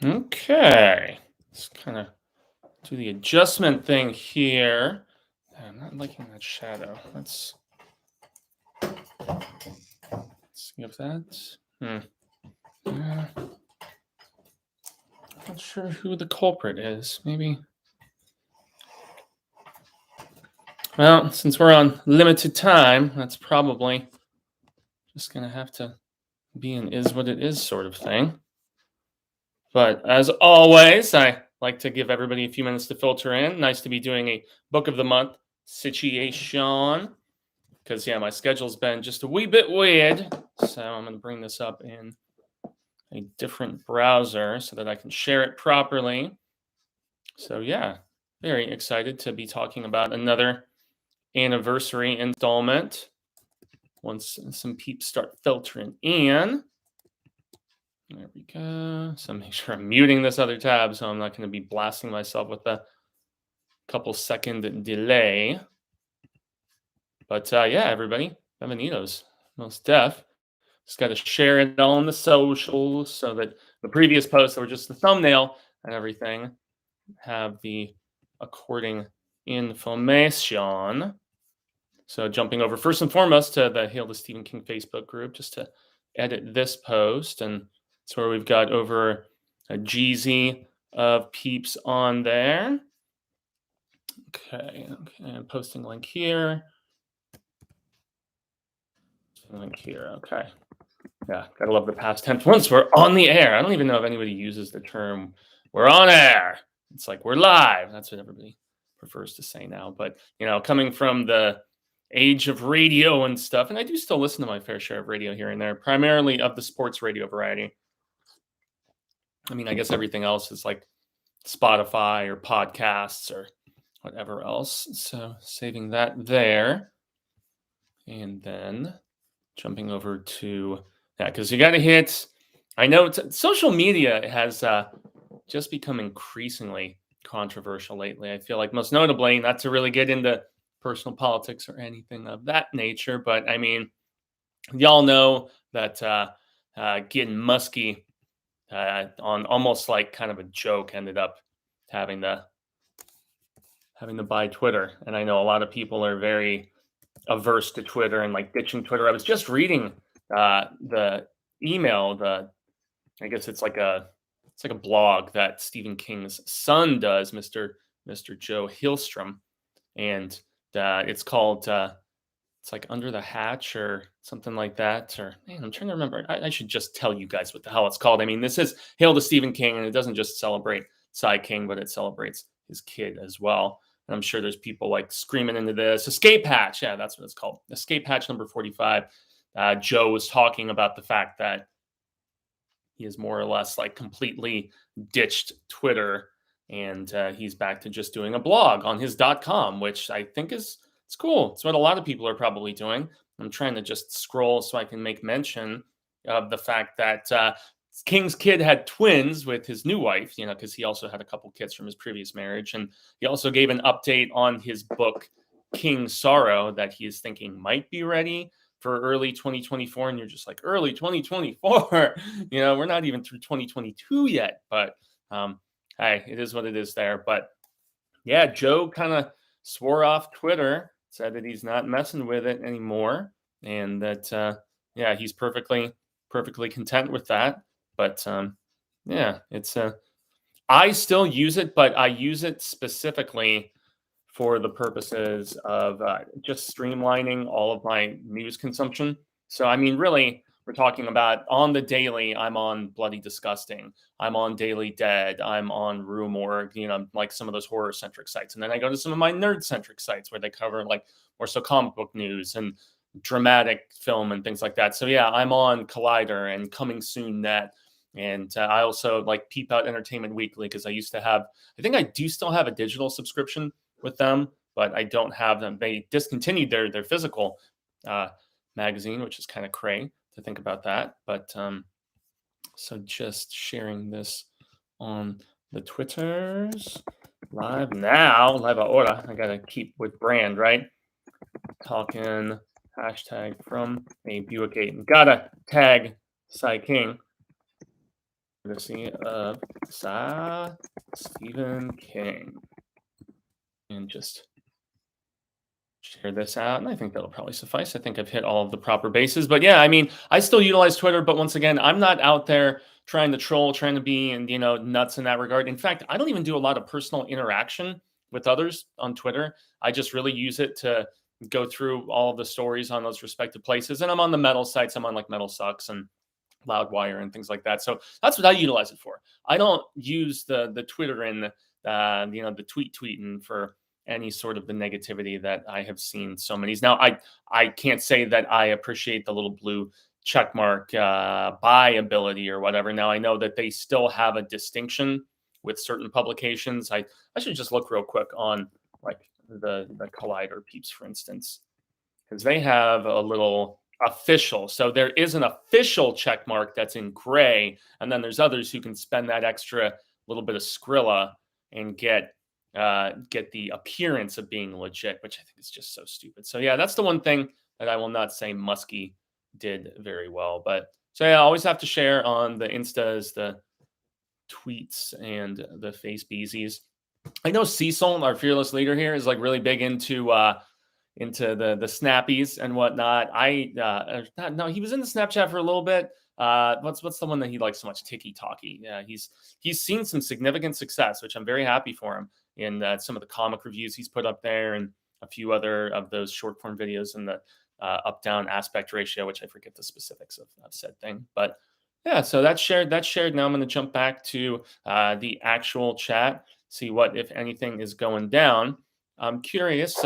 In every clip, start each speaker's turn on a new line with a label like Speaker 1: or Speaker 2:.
Speaker 1: Okay. Let's kind of do the adjustment thing here. I'm not liking that shadow. Let's see if that's. Not sure who the culprit is. Maybe. Well, since we're on limited time, that's probably just gonna have to be an is what it is sort of thing. But as always, I like to give everybody a few minutes to filter in. Nice to be doing a book of the month situation. Because, yeah, my schedule's been just a wee bit weird. So I'm going to bring this up in a different browser so that I can share it properly. So, yeah, very excited to be talking about another anniversary installment once some peeps start filtering in. There we go. So make sure I'm muting this other tab so I'm not going to be blasting myself with a couple second delay. But yeah, everybody, bienvenidos. Most def. Just got to share it on the socials so that the previous posts that were just the thumbnail and everything have the according information. So jumping over first and foremost to the Hail to Stephen King Facebook group just to edit this post. And it's where we've got over a Jeezy of peeps on there. Okay, I'm posting link here. Link here, okay. Yeah, gotta love the past tense. Once we're on the air, I don't even know if anybody uses the term "we're on air." It's like we're live. That's what everybody prefers to say now. But coming from the age of radio and stuff, and I do still listen to my fair share of radio here and there, primarily of the sports radio variety. I mean, I guess everything else is like Spotify or podcasts or whatever else. So saving that there, and then jumping over to. Yeah, because you got to hit. I know social media has just become increasingly controversial lately. I feel like most notably, not to really get into personal politics or anything of that nature, but I mean, y'all know that getting musky on almost like kind of a joke ended up having to buy Twitter, and I know a lot of people are very averse to Twitter and like ditching Twitter. I was just reading the email, I guess it's like a blog that Stephen King's son does, Mr. Joe Hillstrom, and it's called it's like Under the Hatch or something like that. Or man, I'm trying to remember. I should just tell you guys what the hell it's called. I mean, this is Hail to Stephen King, and it doesn't just celebrate Sai King, but it celebrates his kid as well. And I'm sure there's people like screaming into this. Escape Hatch. Yeah, that's what it's called. Escape Hatch number 45. Joe was talking about the fact that he is more or less like completely ditched Twitter, and he's back to just doing a blog on his .com, which I think it's cool. It's what a lot of people are probably doing. I'm trying to just scroll so I can make mention of the fact that King's kid had twins with his new wife, because he also had a couple kids from his previous marriage. And he also gave an update on his book, King's Sorrow, that he is thinking might be ready for early 2024. And you're just like, early 2024? We're not even through 2022 yet. But hey, it is what it is there. But yeah, Joe kind of swore off Twitter, said that he's not messing with it anymore. And that, yeah, he's perfectly content with that. But yeah, it's I still use it, but I use it specifically for the purposes of just streamlining all of my news consumption. So, I mean, really, we're talking about on the daily, I'm on Bloody Disgusting. I'm on Daily Dead. I'm on Rumor, like some of those horror-centric sites. And then I go to some of my nerd-centric sites where they cover like more so comic book news and dramatic film and things like that. So, yeah, I'm on Collider and Coming Soon Net. And I also like Peep Out Entertainment Weekly because I used to have, I think I do still have a digital subscription with them, but I don't have them. They discontinued their physical magazine, which is kind of cray to think about that. But so just sharing this on the Twitters live now, live ahora. I gotta keep with brand, right? Talking hashtag from a Buick 8. Gotta tag Sai King. courtesy of Stephen King. And just share this out, and I think that'll probably suffice. I think I've hit all of the proper bases. But yeah, I mean, I still utilize Twitter, but once again, I'm not out there trying to troll, trying to be, and nuts in that regard. In fact, I don't even do a lot of personal interaction with others on Twitter. I just really use it to go through all of the stories on those respective places. And I'm on the metal sites. I'm on like Metal Sucks and Loudwire and things like that. So that's what I utilize it for. I don't use the Twitter and the tweeting for any sort of the negativity that I have seen so many. Now, I can't say that I appreciate the little blue checkmark buy ability or whatever. Now, I know that they still have a distinction with certain publications. I should just look real quick on like the Collider peeps, for instance, because they have a little official. So there is an official check mark that's in gray, and then there's others who can spend that extra little bit of Skrilla and get the appearance of being legit, which I think is just so stupid. So yeah, that's the one thing that I will not say Muskie did very well. But so yeah, I always have to share on the Instas, the tweets, and the face beesies. I know Cecil, our fearless leader here, is like really big into the snappies and whatnot. No, he was in the Snapchat for a little bit. What's the one that he likes so much? Tiki Talkie. Yeah, he's seen some significant success, which I'm very happy for him in some of the comic reviews he's put up there, and a few other of those short form videos in the up-down aspect ratio, which I forget the specifics of said thing. But yeah, so that's shared. Now I'm going to jump back to the actual chat, see what, if anything, is going down. I'm curious.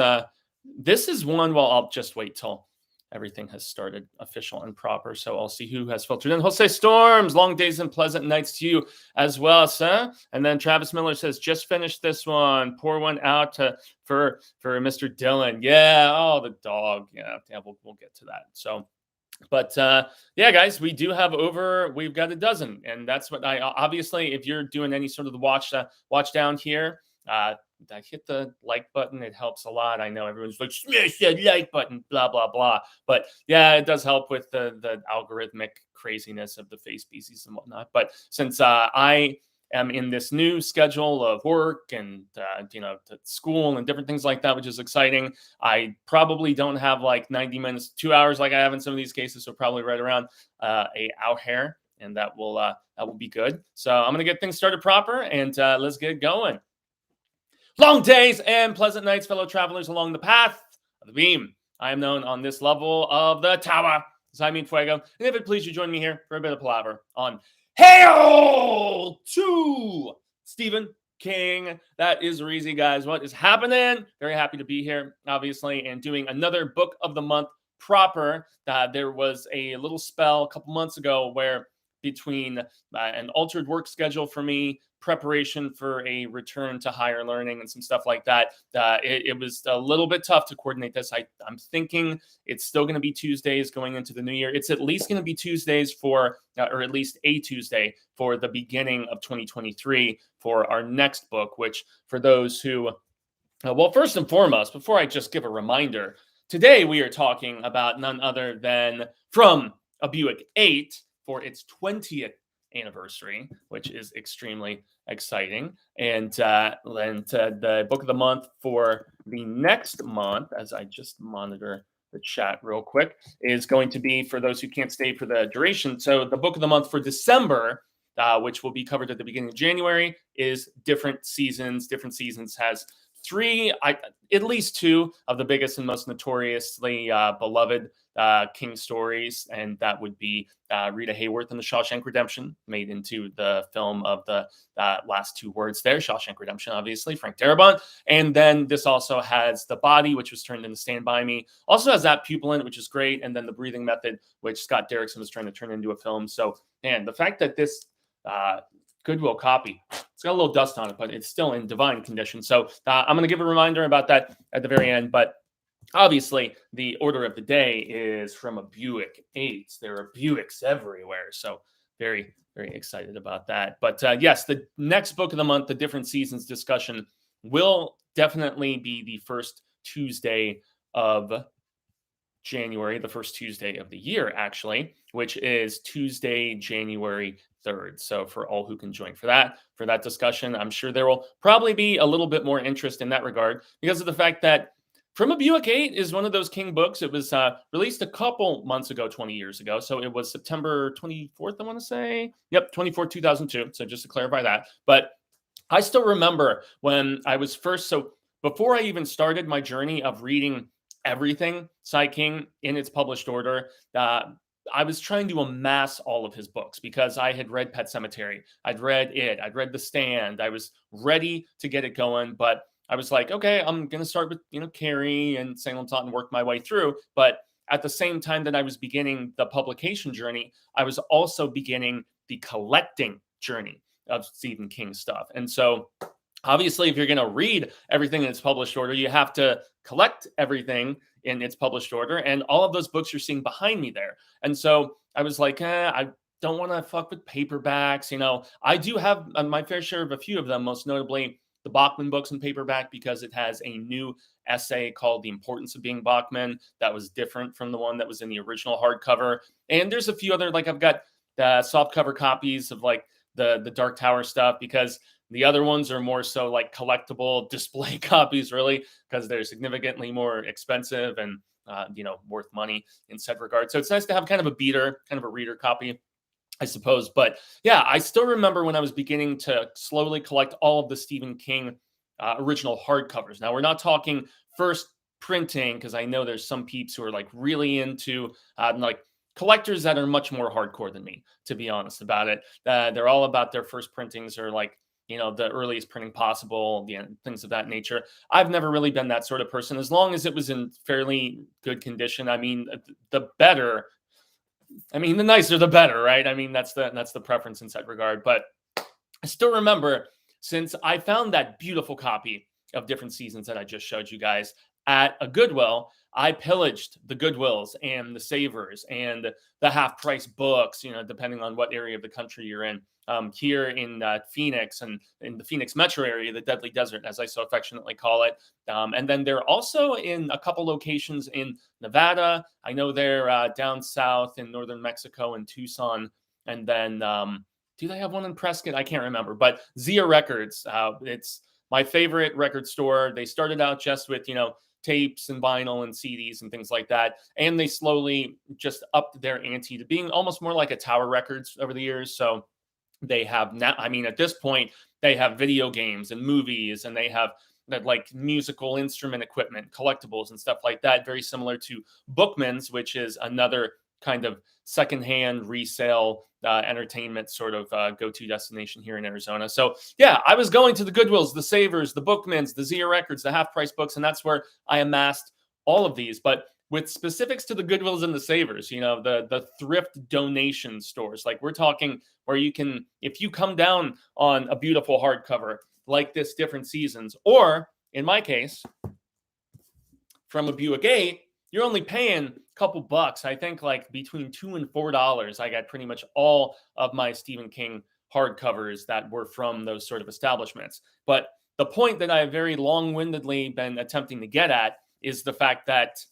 Speaker 1: This is one, well, I'll just wait till everything has started official and proper. So I'll see who has filtered in. Jose Storms, long days and pleasant nights to you as well, sir. And then Travis Miller says, just finished this one. Pour one out for Mr. Dylan. Yeah, oh, the dog. Yeah, we'll get to that. So, but yeah, guys, we've got a dozen. And that's what obviously, if you're doing any sort of the watch down here, I hit the like button. It helps a lot. I know everyone's like, smash that like button, blah, blah, blah. But yeah, it does help with the algorithmic craziness of the face species and whatnot. But since I am in this new schedule of work and, school and different things like that, which is exciting, I probably don't have like 90 minutes, 2 hours like I have in some of these cases. So probably right around a hour here, and that will be good. So I'm going to get things started proper, and let's get going. Long days and pleasant nights, fellow travelers along the path of the beam. I am known on this level of the tower as Jaime Fuego. And if it please you, join me here for a bit of palaver on Hail to Stephen King. That is easy, guys. What is happening? Very happy to be here, obviously, and doing another book of the month proper. There was a little spell a couple months ago where between an altered work schedule for me, preparation for a return to higher learning, and some stuff like that, it was a little bit tough to coordinate this. I'm thinking it's still going to be Tuesdays going into the new year. It's at least going to be Tuesdays or at least a Tuesday for the beginning of 2023 for our next book, which for those who, well, first and foremost, before I just give a reminder, today we are talking about none other than From a Buick 8 for its 20th anniversary, which is extremely exciting. And the book of the month for the next month, as I just monitor the chat real quick, is going to be, for those who can't stay for the duration, so the book of the month for December, which will be covered at the beginning of January, is Different Seasons. Different Seasons has at least two of the biggest and most notoriously beloved King stories, and that would be Rita Hayworth and the Shawshank Redemption, made into the film of the last two words there, Shawshank Redemption, obviously, Frank Darabont. And then this also has The Body, which was turned into Stand By Me. Also has That Pupil in it, which is great. And then The Breathing Method, which Scott Derrickson was trying to turn into a film. So, man, the fact that this Goodwill copy, it's got a little dust on it, but it's still in divine condition. So I'm going to give a reminder about that at the very end. But obviously, the order of the day is From a Buick 8. There are Buicks everywhere. So very, very excited about that. But yes, the next book of the month, the Different Seasons discussion, will definitely be the first Tuesday of January, the first Tuesday of the year, actually, which is Tuesday, January 3rd. So for all who can join for that discussion, I'm sure there will probably be a little bit more interest in that regard because of the fact that From a Buick 8 is one of those King books. It was released a couple months ago, 20 years ago. So it was September 24th, I want to say. Yep, 24th, 2002. So just to clarify that. But I still remember when I was first, so before I even started my journey of reading everything Sai King in its published order, I was trying to amass all of his books because I had read Pet Cemetery. I'd read it. I'd read The Stand. I was ready to get it going, but I was like, okay, I'm going to start with, Carrie and Salem Taught and work my way through. But at the same time that I was beginning the publication journey, I was also beginning the collecting journey of Stephen King stuff. And so obviously, if you're going to read everything in its published order, you have to collect everything in its published order. And all of those books you're seeing behind me there. And so I was like, I don't want to fuck with paperbacks. I do have my fair share of a few of them, most notably the Bachman books in paperback, because it has a new essay called The Importance of Being Bachman that was different from the one that was in the original hardcover. And there's a few other, like I've got the soft cover copies of like the Dark Tower stuff, because the other ones are more so like collectible display copies, really, because they're significantly more expensive and, worth money in said regard. So it's nice to have kind of a beater, kind of a reader copy, I suppose. But yeah, I still remember when I was beginning to slowly collect all of the Stephen King original hardcovers. Now, we're not talking first printing, because I know there's some peeps who are like really into like collectors that are much more hardcore than me, to be honest about it. They're all about their first printings or like, the earliest printing possible, things of that nature. I've never really been that sort of person. As long as it was in fairly good condition, I mean, the better. I mean, the nicer, the better, right? I mean, that's the preference in that regard. But I still remember, since I found that beautiful copy of Different Seasons that I just showed you guys at a Goodwill, I pillaged the Goodwills and the Savers and the half-price books, depending on what area of the country you're in. Here in Phoenix and in the Phoenix metro area, the Deadly Desert, as I so affectionately call it. And then they're also in a couple locations in Nevada. I know they're down south in northern Mexico and Tucson. And then do they have one in Prescott? I can't remember. But Zia Records, it's my favorite record store. They started out just with, tapes and vinyl and CDs and things like that. And they slowly just upped their ante to being almost more like a Tower Records over the years. So they have now, I mean, at this point, they have video games and movies, and they have that like musical instrument equipment, collectibles and stuff like that. Very similar to Bookman's, which is another kind of secondhand resale entertainment sort of go-to destination here in Arizona. So yeah, I was going to the Goodwills, the Savers, the Bookman's, the Zia Records, the half-price books, and that's where I amassed all of these. But with specifics to the Goodwills and the Savers, the thrift donation stores, like we're talking where you can, if you come down on a beautiful hardcover like this Different Seasons, or in my case, From a Buick 8, you're only paying a couple bucks. I think like between $2 and $4. I got pretty much all of my Stephen King hardcovers that were from those sort of establishments. But the point that I have very long-windedly been attempting to get at is the fact that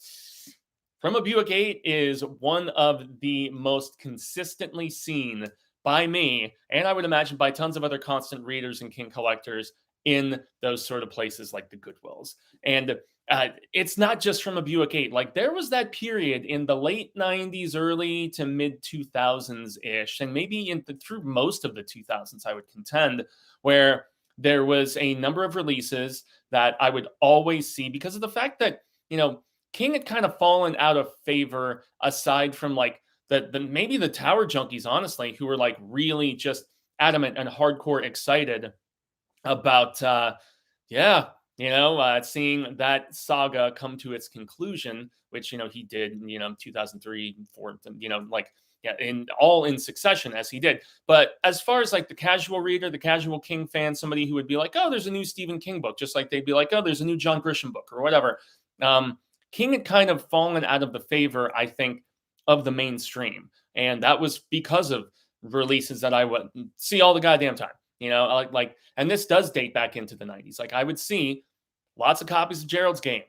Speaker 1: From a Buick 8 is one of the most consistently seen by me, and I would imagine by tons of other constant readers and King collectors in those sort of places like the Goodwills. And it's not just From a Buick 8. Like there was that period in the late 90s, early to mid 2000s-ish, and maybe through most of the 2000s, I would contend, where there was a number of releases that I would always see because of the fact that, King had kind of fallen out of favor aside from like the maybe the Tower junkies, honestly, who were like really just adamant and hardcore excited about, seeing that saga come to its conclusion, which, he did, 2003, 4, in succession as he did. But as far as like the casual reader, the casual King fan, somebody who would be like, oh, there's a new Stephen King book, just like they'd be like, oh, there's a new John Grisham book or whatever. King had kind of fallen out of the favor, I think, of the mainstream. And that was because of releases that I would see all the goddamn time, and this does date back into the 90s. Like I would see lots of copies of Gerald's Game,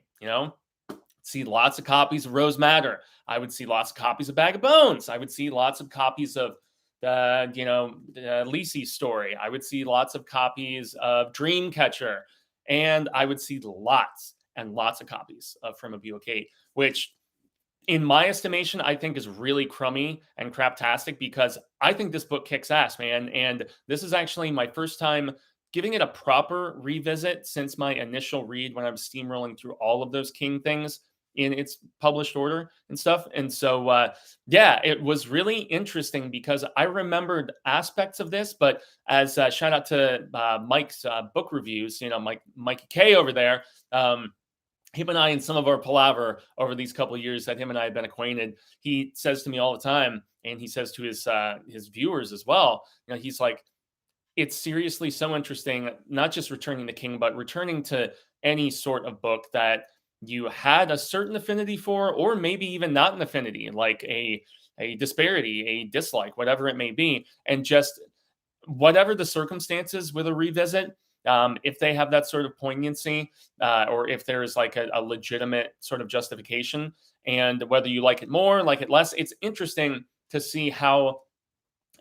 Speaker 1: see lots of copies of Rose Madder. I would see lots of copies of Bag of Bones. I would see lots of copies of the Lisi's story. I would see lots of copies of Dreamcatcher, and I would see lots and lots of copies of From a Buick 8, which in my estimation, I think is really crummy and craptastic, because I think this book kicks ass, man. And this is actually my first time giving it a proper revisit since my initial read when I was steamrolling through all of those King things in its published order and stuff. And so, yeah, it was really interesting because I remembered aspects of this, but as shout out to Mike's book reviews, Mikey K over there. Him and I, in some of our palaver over these couple of years that him and I have been acquainted, he says to me all the time, and he says to his viewers as well, he's like, it's seriously so interesting, not just returning to King, but returning to any sort of book that you had a certain affinity for, or maybe even not an affinity, like a disparity, a dislike, whatever it may be, and just whatever the circumstances with a revisit, if they have that sort of poignancy, or if there is like a legitimate sort of justification, and whether you like it more, like it less, it's interesting to see how,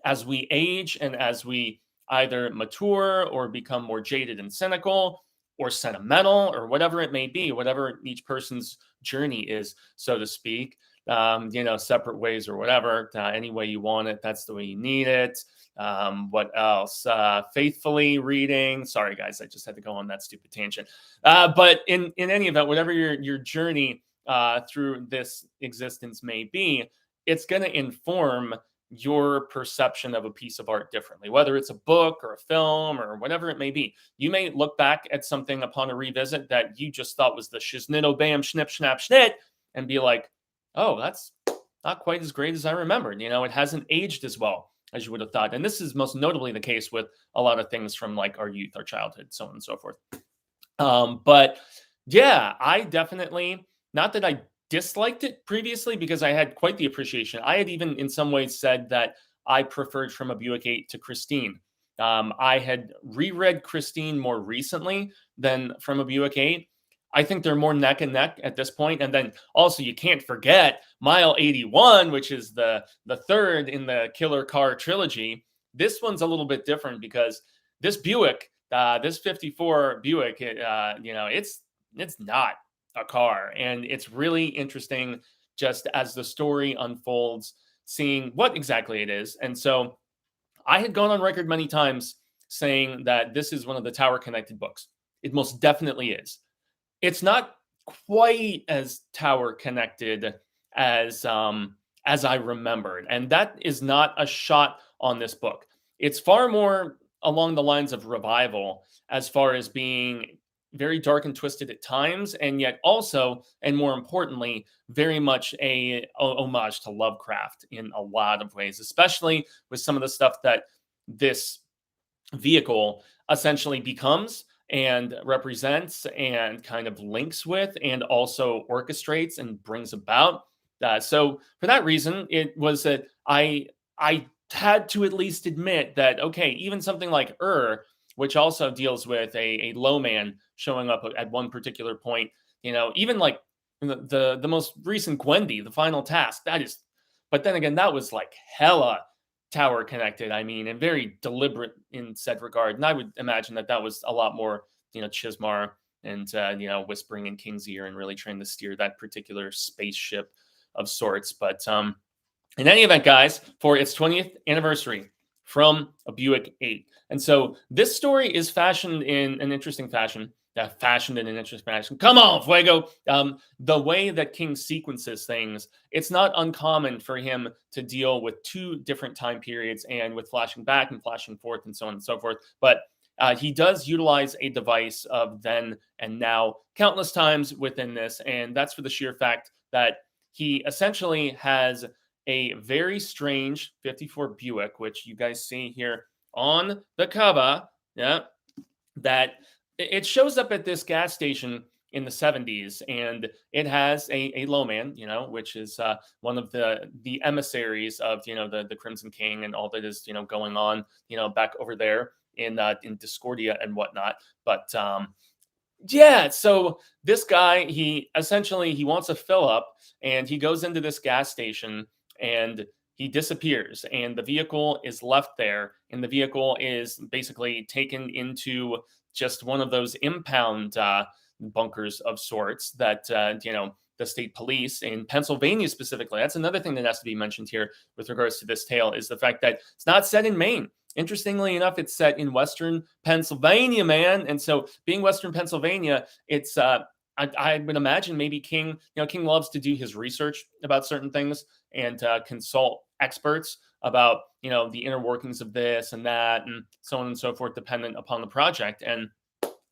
Speaker 1: as we age and as we either mature or become more jaded and cynical or sentimental or whatever it may be, whatever each person's journey is, so to speak, separate ways or whatever, any way you want it, that's the way you need it. What else? Faithfully reading. Sorry, guys, I just had to go on that stupid tangent. But in any event, whatever your journey through this existence may be, it's going to inform your perception of a piece of art differently, whether it's a book or a film or whatever it may be. You may look back at something upon a revisit that you just thought was the shiznitto bam schnip schnap schnit and be like, oh, that's not quite as great as I remembered. It hasn't aged as well as you would have thought. And this is most notably the case with a lot of things from like our youth, our childhood, so on and so forth. But yeah, I definitely, not that I disliked it previously, because I had quite the appreciation. I had even in some ways said that I preferred From a Buick 8 to Christine. I had reread Christine more recently than From a Buick 8. I think they're more neck and neck at this point. And then also you can't forget Mile 81, which is the third in the Killer Car trilogy. This one's a little bit different because this Buick, this 54 Buick, it's not a car. And it's really interesting just as the story unfolds, seeing what exactly it is. And so I had gone on record many times saying that this is one of the tower connected books. It most definitely is. It's not quite as tower connected as I remembered. And that is not a shot on this book. It's far more along the lines of revival, as far as being very dark and twisted at times, and yet also, and more importantly, very much a homage to Lovecraft in a lot of ways, especially with some of the stuff that this vehicle essentially becomes and represents and kind of links with and also orchestrates and brings about. So for that reason, it was that I had to at least admit that, okay, even something like which also deals with a low man showing up at one particular point, even like the most recent Gwendy, the final task, that is, but then again, that was like hella tower connected, and very deliberate in said regard. And I would imagine that was a lot more, Chismar and, whispering in King's ear and really trying to steer that particular spaceship of sorts. But in any event, guys, for its 20th anniversary, From a Buick 8. And so this story is fashioned in an interesting fashion. Come on, Fuego. The way that King sequences things, it's not uncommon for him to deal with two different time periods and with flashing back and flashing forth and so on and so forth. But he does utilize a device of then and now countless times within this. And that's for the sheer fact that he essentially has a very strange 54 Buick, which you guys see here on the cover. Yeah, that it shows up at this gas station in the 70s, and it has a low man, which is one of the emissaries of the Crimson King and all that is going on back over there in Discordia and whatnot. But Yeah, so this guy, he wants a fill up and he goes into this gas station and he disappears and the vehicle is left there and the vehicle is basically taken into just one of those impound bunkers of sorts that the state police in Pennsylvania specifically. That's another thing that has to be mentioned here with regards to this tale is the fact that it's not set in Maine. Interestingly enough, it's set in Western Pennsylvania, man. And so, being Western Pennsylvania, it's I would imagine maybe King, King loves to do his research about certain things and consult experts about the inner workings of this and that and so on and so forth, dependent upon the project. And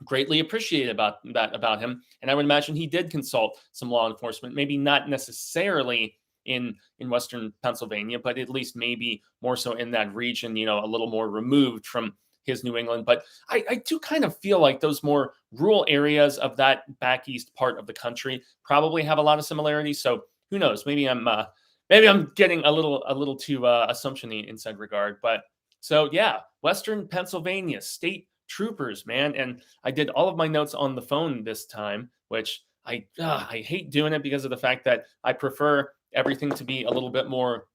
Speaker 1: greatly appreciated about that about him. And I would imagine he did consult some law enforcement, maybe not necessarily in Western Pennsylvania, but at least maybe more so in that region, a little more removed from his New England. But I do kind of feel like those more rural areas of that back east part of the country probably have a lot of similarities. So who knows? Maybe I'm getting a little too assumption-y in said regard. But so yeah, Western Pennsylvania state troopers, man. And I did all of my notes on the phone this time, which I hate doing it because of the fact that I prefer everything to be a little bit more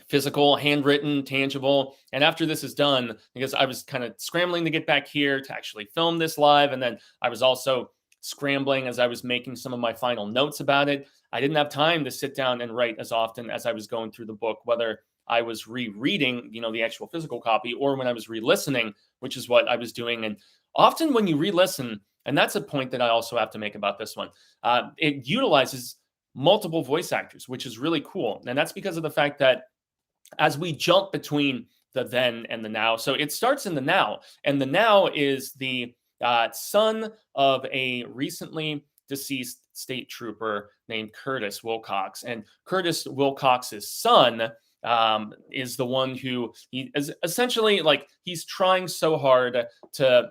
Speaker 1: physical, handwritten, tangible. And after this is done, because I was kind of scrambling to get back here to actually film this live, and then I was also scrambling as I was making some of my final notes about it. I didn't have time to sit down and write as often as I was going through the book, whether I was rereading, the actual physical copy, or when I was re-listening, which is what I was doing. And often when you re-listen, and that's a point that I also have to make about this one, it utilizes multiple voice actors, which is really cool. And that's because of the fact that as we jump between the then and the now, so it starts in the now, and the now is the son of a recently deceased state trooper named Curtis Wilcox. And Curtis Wilcox's son is the one who he is essentially like he's trying so hard to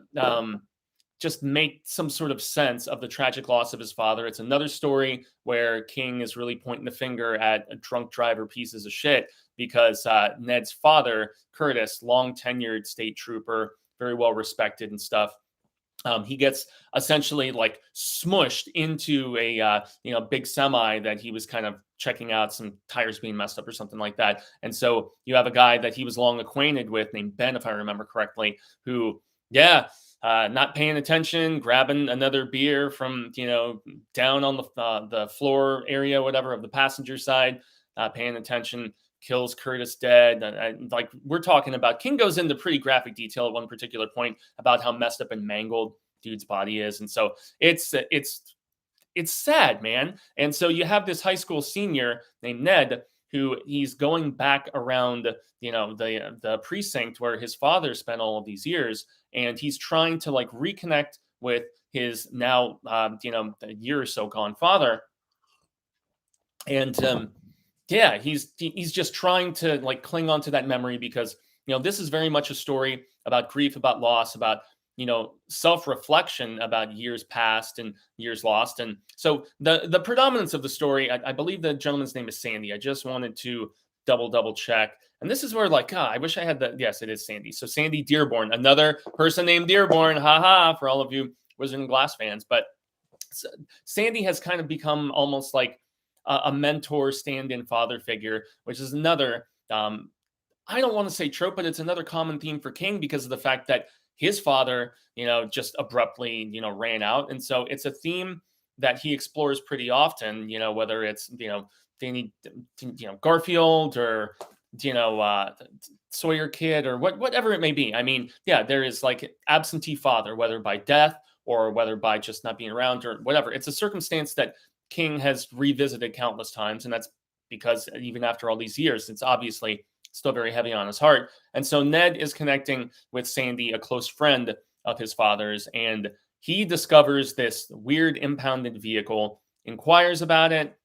Speaker 1: just make some sort of sense of the tragic loss of his father. It's another story where King is really pointing the finger at a drunk driver pieces of shit because Ned's father, Curtis, long tenured state trooper, very well respected and stuff. He gets essentially like smushed into a big semi that he was kind of checking out, some tires being messed up or something like that. And so you have a guy that he was long acquainted with named Ben, if I remember correctly, who not paying attention, grabbing another beer from down on the floor area, whatever, of the passenger side, not paying attention, kills Curtis dead. And like we're talking about, King goes into pretty graphic detail at one particular point about how messed up and mangled dude's body is, and so it's sad, man. And so you have this high school senior named Ned who he's going back around, the precinct where his father spent all of these years, and he's trying to like reconnect with his now, a year or so gone father, and he's just trying to like cling on to that memory because this is very much a story about grief, about loss, about self-reflection about years past and years lost. And so the predominance of the story, I believe the gentleman's name is Sandy. I just wanted to double check. And this is where like, I wish I had yes, it is Sandy. So Sandy Dearborn, another person named Dearborn, haha, for all of you Wizard and Glass fans. But Sandy has kind of become almost like a mentor, stand-in father figure, which is another, I don't want to say trope, but it's another common theme for King because of the fact that his father, just abruptly, ran out. And so it's a theme that he explores pretty often, whether it's, Danny, Garfield or, Sawyer Kid or whatever it may be. I mean, there is like absentee father, whether by death or whether by just not being around or whatever. It's a circumstance that King has revisited countless times. And that's because even after all these years, it's obviously still very heavy on his heart. And so Ned is connecting with Sandy, a close friend of his father's, and he discovers this weird impounded vehicle, inquires about it,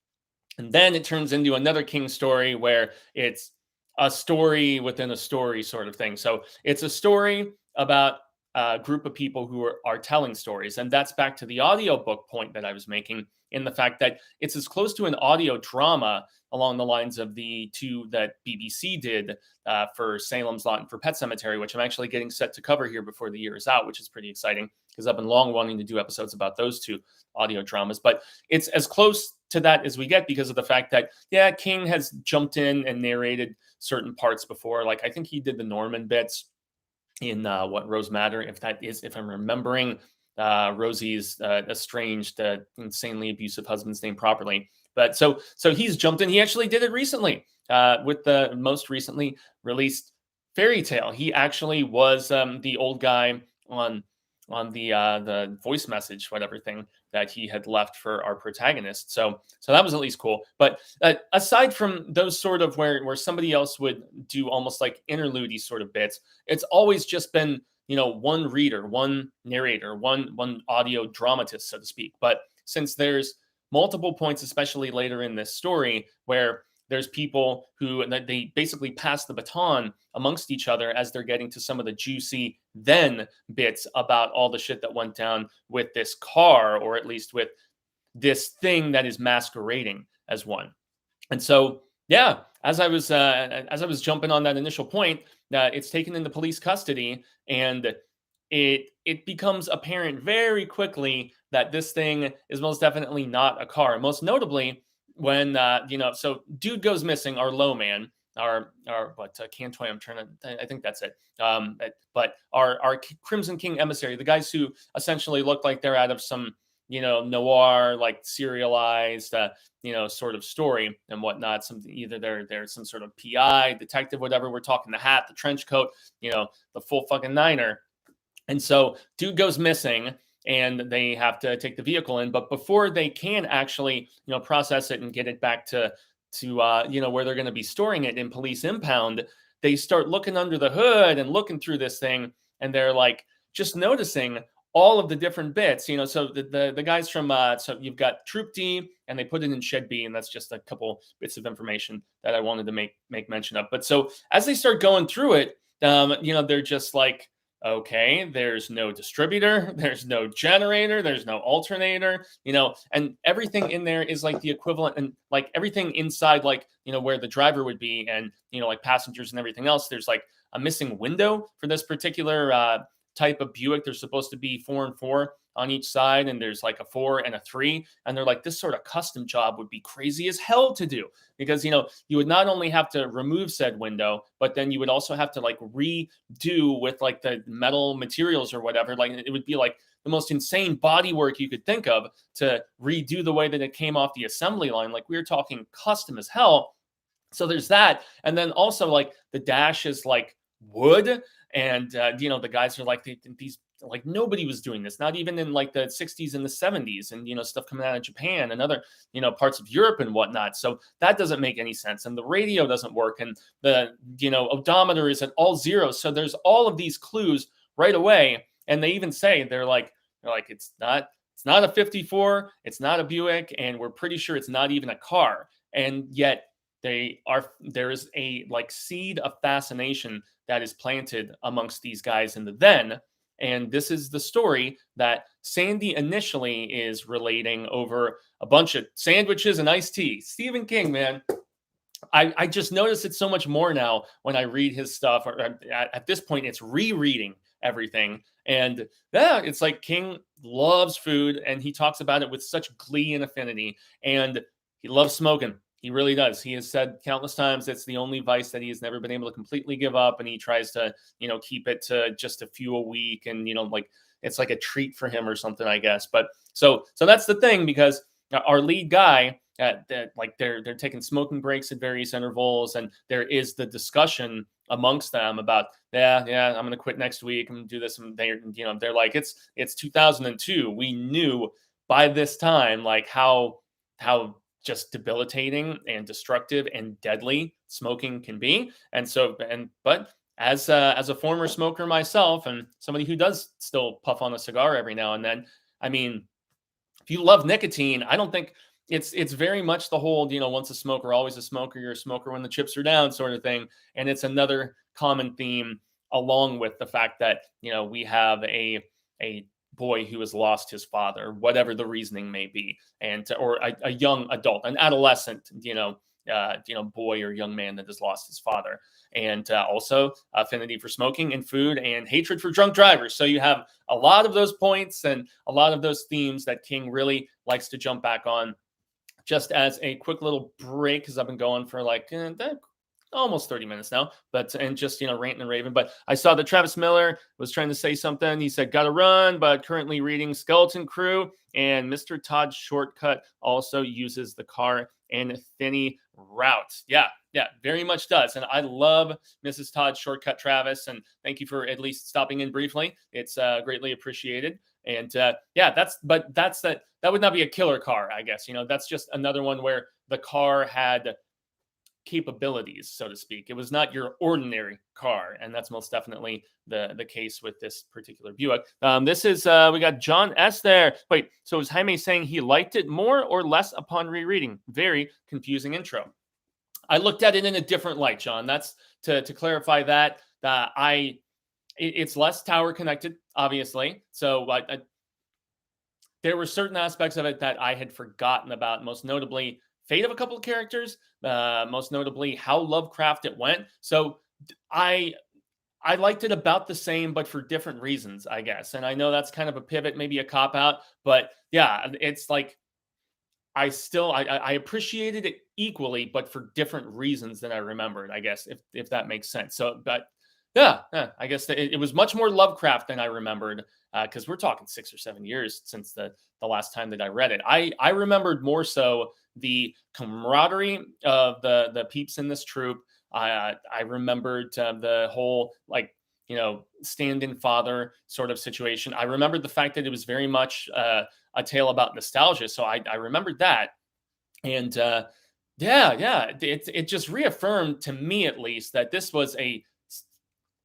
Speaker 1: and then it turns into another King story where it's a story within a story sort of thing. So it's a story about group of people who are telling stories. And that's back to the audiobook point that I was making, in the fact that it's as close to an audio drama along the lines of the two that BBC did for Salem's Lot and for Pet Sematary, which I'm actually getting set to cover here before the year is out, which is pretty exciting because I've been long wanting to do episodes about those two audio dramas. But it's as close to that as we get because of the fact that, yeah, King has jumped in and narrated certain parts before. Like, I think he did the Norman bits in what Rose Matter, if I'm remembering Rosie's estranged, insanely abusive husband's name properly. But so he's jumped in. He actually did it recently with the most recently released Fairy Tale. He actually was the old guy on the voice message, whatever thing that he had left for our protagonist. So that was at least cool. But aside from those sort of where somebody else would do almost like interlude sort of bits, it's always just been, one reader, one narrator, one audio dramatist, so to speak. But since there's multiple points, especially later in this story, where there's people who they basically pass the baton amongst each other as they're getting to some of the juicy then bits about all the shit that went down with this car, or at least with this thing that is masquerading as one. And so, yeah, as I was jumping on that initial point, it's taken into police custody, and it becomes apparent very quickly that this thing is most definitely not a car. Most notably, when so dude goes missing, our low man, Cantoy, I think that's it. But our Crimson King emissary, the guys who essentially look like they're out of some noir, like serialized sort of story and whatnot. Either they're some sort of PI, detective, whatever. We're talking the hat, the trench coat, the full fucking niner. And so dude goes missing, and they have to take the vehicle in. But before they can actually, process it and get it back to where they're going to be storing it in police impound, they start looking under the hood and looking through this thing, and they're like just noticing all of the different bits. So the guys from so you've got Troop D, and they put it in Shed B, and that's just a couple bits of information that I wanted to make mention of. But so as they start going through it, they're just like, okay, there's no distributor, there's no generator, there's no alternator, and everything in there is like the equivalent, and like everything inside, like, where the driver would be, and, like passengers and everything else, there's like a missing window for this particular type of Buick. There's supposed to be 4 and 4 on each side, and there's like a 4 and a 3, and they're like, this sort of custom job would be crazy as hell to do, because you would not only have to remove said window, but then you would also have to like redo with like the metal materials or whatever. Like, it would be like the most insane body work you could think of to redo the way that it came off the assembly line. Like, we were talking custom as hell. So there's that. And then also, like, the dash is like wood, and the guys are like, these, like, nobody was doing this, not even in like the 60s and the 70s, and stuff coming out of Japan and other parts of Europe and whatnot. So that doesn't make any sense, and the radio doesn't work, and the odometer is at all zeros. So there's all of these clues right away, and they even say they're like it's not a 54, it's not a Buick, and we're pretty sure it's not even a car. And yet there is a like seed of fascination that is planted amongst these guys in the then. And this is the story that Sandy initially is relating over a bunch of sandwiches and iced tea. Stephen King, man. I just notice it so much more now when I read his stuff. Or at this point, it's rereading everything. And yeah, it's like King loves food, and he talks about it with such glee and affinity. And he loves smoking. He really does. He has said countless times it's the only vice that he has never been able to completely give up, and he tries to, keep it to just a few a week, and like it's like a treat for him or something, I guess. But so that's the thing, because our lead guy, they're taking smoking breaks at various intervals, and there is the discussion amongst them about I'm going to quit next week, I'm going to do this, and they're like, it's 2002. We knew by this time like how just debilitating and destructive and deadly smoking can be. But as a former smoker myself, and somebody who does still puff on a cigar every now and then, I mean, if you love nicotine, I don't think it's very much the whole, once a smoker, always a smoker. You're a smoker when the chips are down sort of thing. And it's another common theme along with the fact that we have a boy who has lost his father, whatever the reasoning may be, and or a young adult, an adolescent, boy or young man that has lost his father, and also affinity for smoking and food and hatred for drunk drivers. So you have a lot of those points and a lot of those themes that King really likes to jump back on. Just as a quick little break, because I've been going for like almost 30 minutes now, and just ranting and raving. But I saw that Travis Miller was trying to say something. He said, "Gotta run," but currently reading Skeleton Crew, and Mr. Todd's Shortcut also uses the car and thinny route. Yeah, very much does. And I love Mrs. Todd's Shortcut, Travis. And thank you for at least stopping in briefly. It's greatly appreciated. And that would not be a killer car, I guess. That's just another one where the car had capabilities, so to speak. It was not your ordinary car, and that's most definitely the case with this particular Buick. This is we got John S there. Wait, so is Jaime saying he liked it more or less upon rereading? Very confusing intro. I looked at it in a different light, John. That's to clarify that it's less tower connected, obviously. So there were certain aspects of it that I had forgotten about, most notably fate of a couple of characters, most notably how Lovecraft it went. So I liked it about the same, but for different reasons, I guess. And I know that's kind of a pivot, maybe a cop out, but yeah, it's like I appreciated it equally, but for different reasons than I remembered, I guess, if that makes sense. So, but yeah, I guess it was much more Lovecraft than I remembered, because we're talking 6 or 7 years since the last time that I read it. I remembered more so the camaraderie of the peeps in this troop. I remembered the whole stand-in father sort of situation. I remembered the fact that it was very much a tale about nostalgia. So I remembered that, and it just reaffirmed to me at least that this was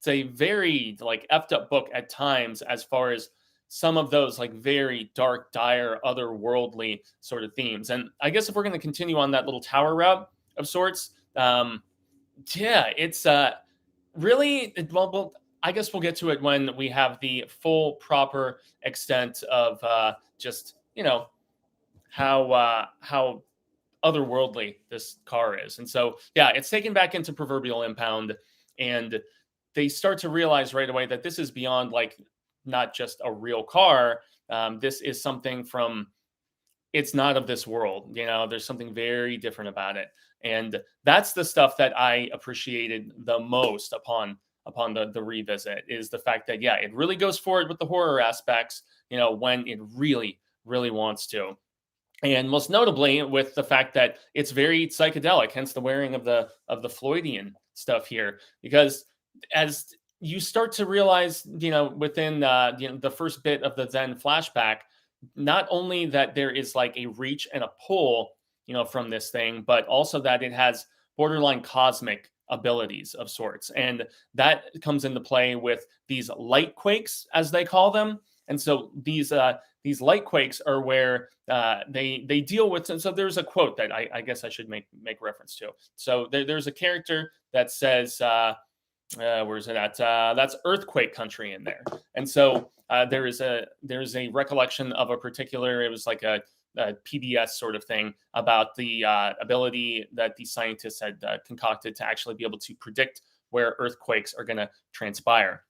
Speaker 1: it's a very effed up book at times, as far as some of those very dark, dire, otherworldly sort of themes. And I guess if we're going to continue on that little tower route of sorts, it's really well. I guess we'll get to it when we have the full, proper extent of just how otherworldly this car is. And so it's taken back into proverbial impound, and they start to realize right away that this is beyond not just a real car. This is something it's not of this world. There's something very different about it. And that's the stuff that I appreciated the most upon the revisit, is the fact that, it really goes forward with the horror aspects, when it really, really wants to. And most notably with the fact that it's very psychedelic, hence the wearing of the Floydian stuff here, because as you start to realize, within the first bit of the Zen flashback, not only that there is a reach and a pull, from this thing, but also that it has borderline cosmic abilities of sorts. And that comes into play with these light quakes, as they call them. And so these light quakes are where they deal with. And so there's a quote that I guess I should make reference to. So there's a character that says, where's it at? That's earthquake country in there. And so there's a recollection of a particular, it was like a PBS sort of thing about the ability that the scientists had concocted to actually be able to predict where earthquakes are going to transpire.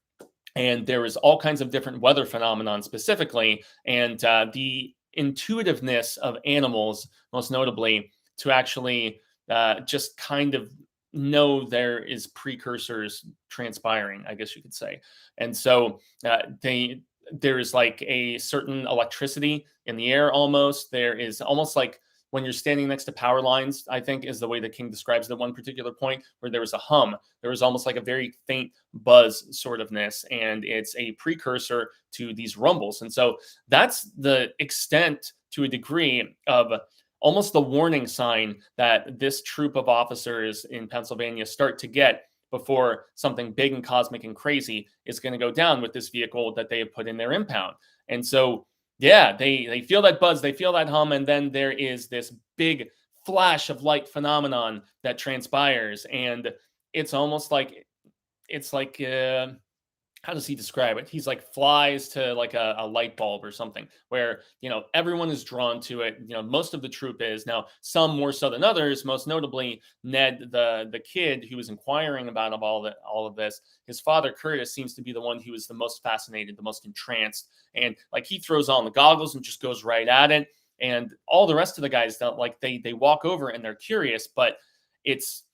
Speaker 1: And there was all kinds of different weather phenomenon specifically, and the intuitiveness of animals, most notably, to actually just kind of know there is precursors transpiring, I guess you could say. And so there is a certain electricity in the air almost. There is almost like when you're standing next to power lines, I think is the way the King describes it at one particular point, where there was a hum. There was almost like a very faint buzz sort ofness, and it's a precursor to these rumbles. And so that's the extent, to a degree, of almost the warning sign that this troop of officers in Pennsylvania start to get before something big and cosmic and crazy is going to go down with this vehicle that they have put in their impound. And so, they feel that buzz, they feel that hum, and then there is this big flash of light phenomenon that transpires. And it's almost like it's like how does he describe it? He's like flies to like a light bulb or something where, everyone is drawn to it. Most of the troop is now, some more so than others, most notably Ned, the kid who was inquiring about all of this. His father, Curtis, seems to be the one who is the most fascinated, the most entranced. And like he throws on the goggles and just goes right at it. And all the rest of the guys don't like they walk over and they're curious, but it's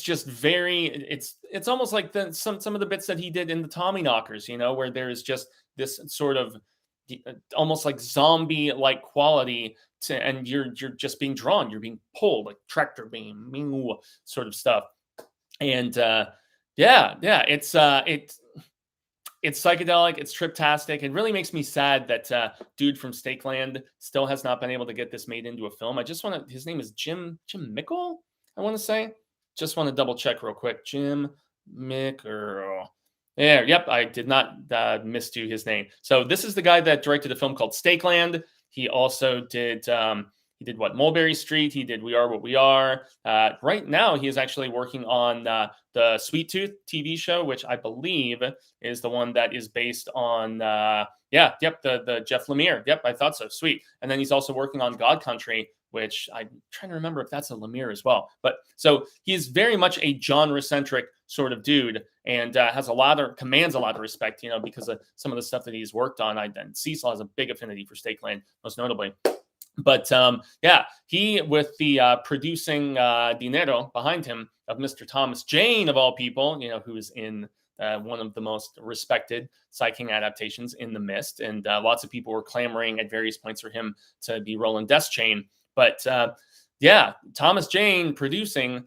Speaker 1: just very it's almost like some of the bits that he did in the Tommy Knockers, where there's just this sort of almost like zombie like quality to, and you're just being drawn, you're being pulled like tractor beam sort of stuff. And it's psychedelic, it's triptastic. It really makes me sad that dude from Stakeland still has not been able to get this made into a film. His name is Jim Mickle, I want to say. Just want to double check real quick. Jim Mickle. Yeah, yep, I did not misdo his name. So this is the guy that directed a film called Stakeland. He also did what, Mulberry Street. He did We Are What We Are. Right now, he is actually working on the Sweet Tooth TV show, which I believe is the one that is based on, the Jeff Lemire. Yep, I thought so. Sweet. And then he's also working on God Country, which I'm trying to remember if that's a Lemire as well. But so he's very much a genre-centric sort of dude, and commands a lot of respect, because of some of the stuff that he's worked on. And Cecil has a big affinity for Stakeland, most notably. But he, with the producing dinero behind him of Mr. Thomas Jane, of all people, who is in one of the most respected Sai King adaptations, In the Mist. And lots of people were clamoring at various points for him to be Roland Deschain. But Thomas Jane producing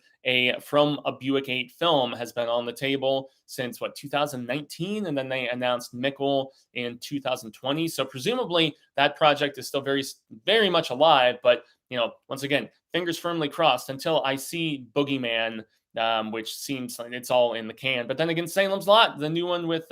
Speaker 1: from a Buick 8 film has been on the table since 2019, and then they announced Mickle in 2020. So presumably that project is still very, very much alive. But once again, fingers firmly crossed until I see Boogeyman, which seems like it's all in the can. But then again, Salem's Lot, the new one with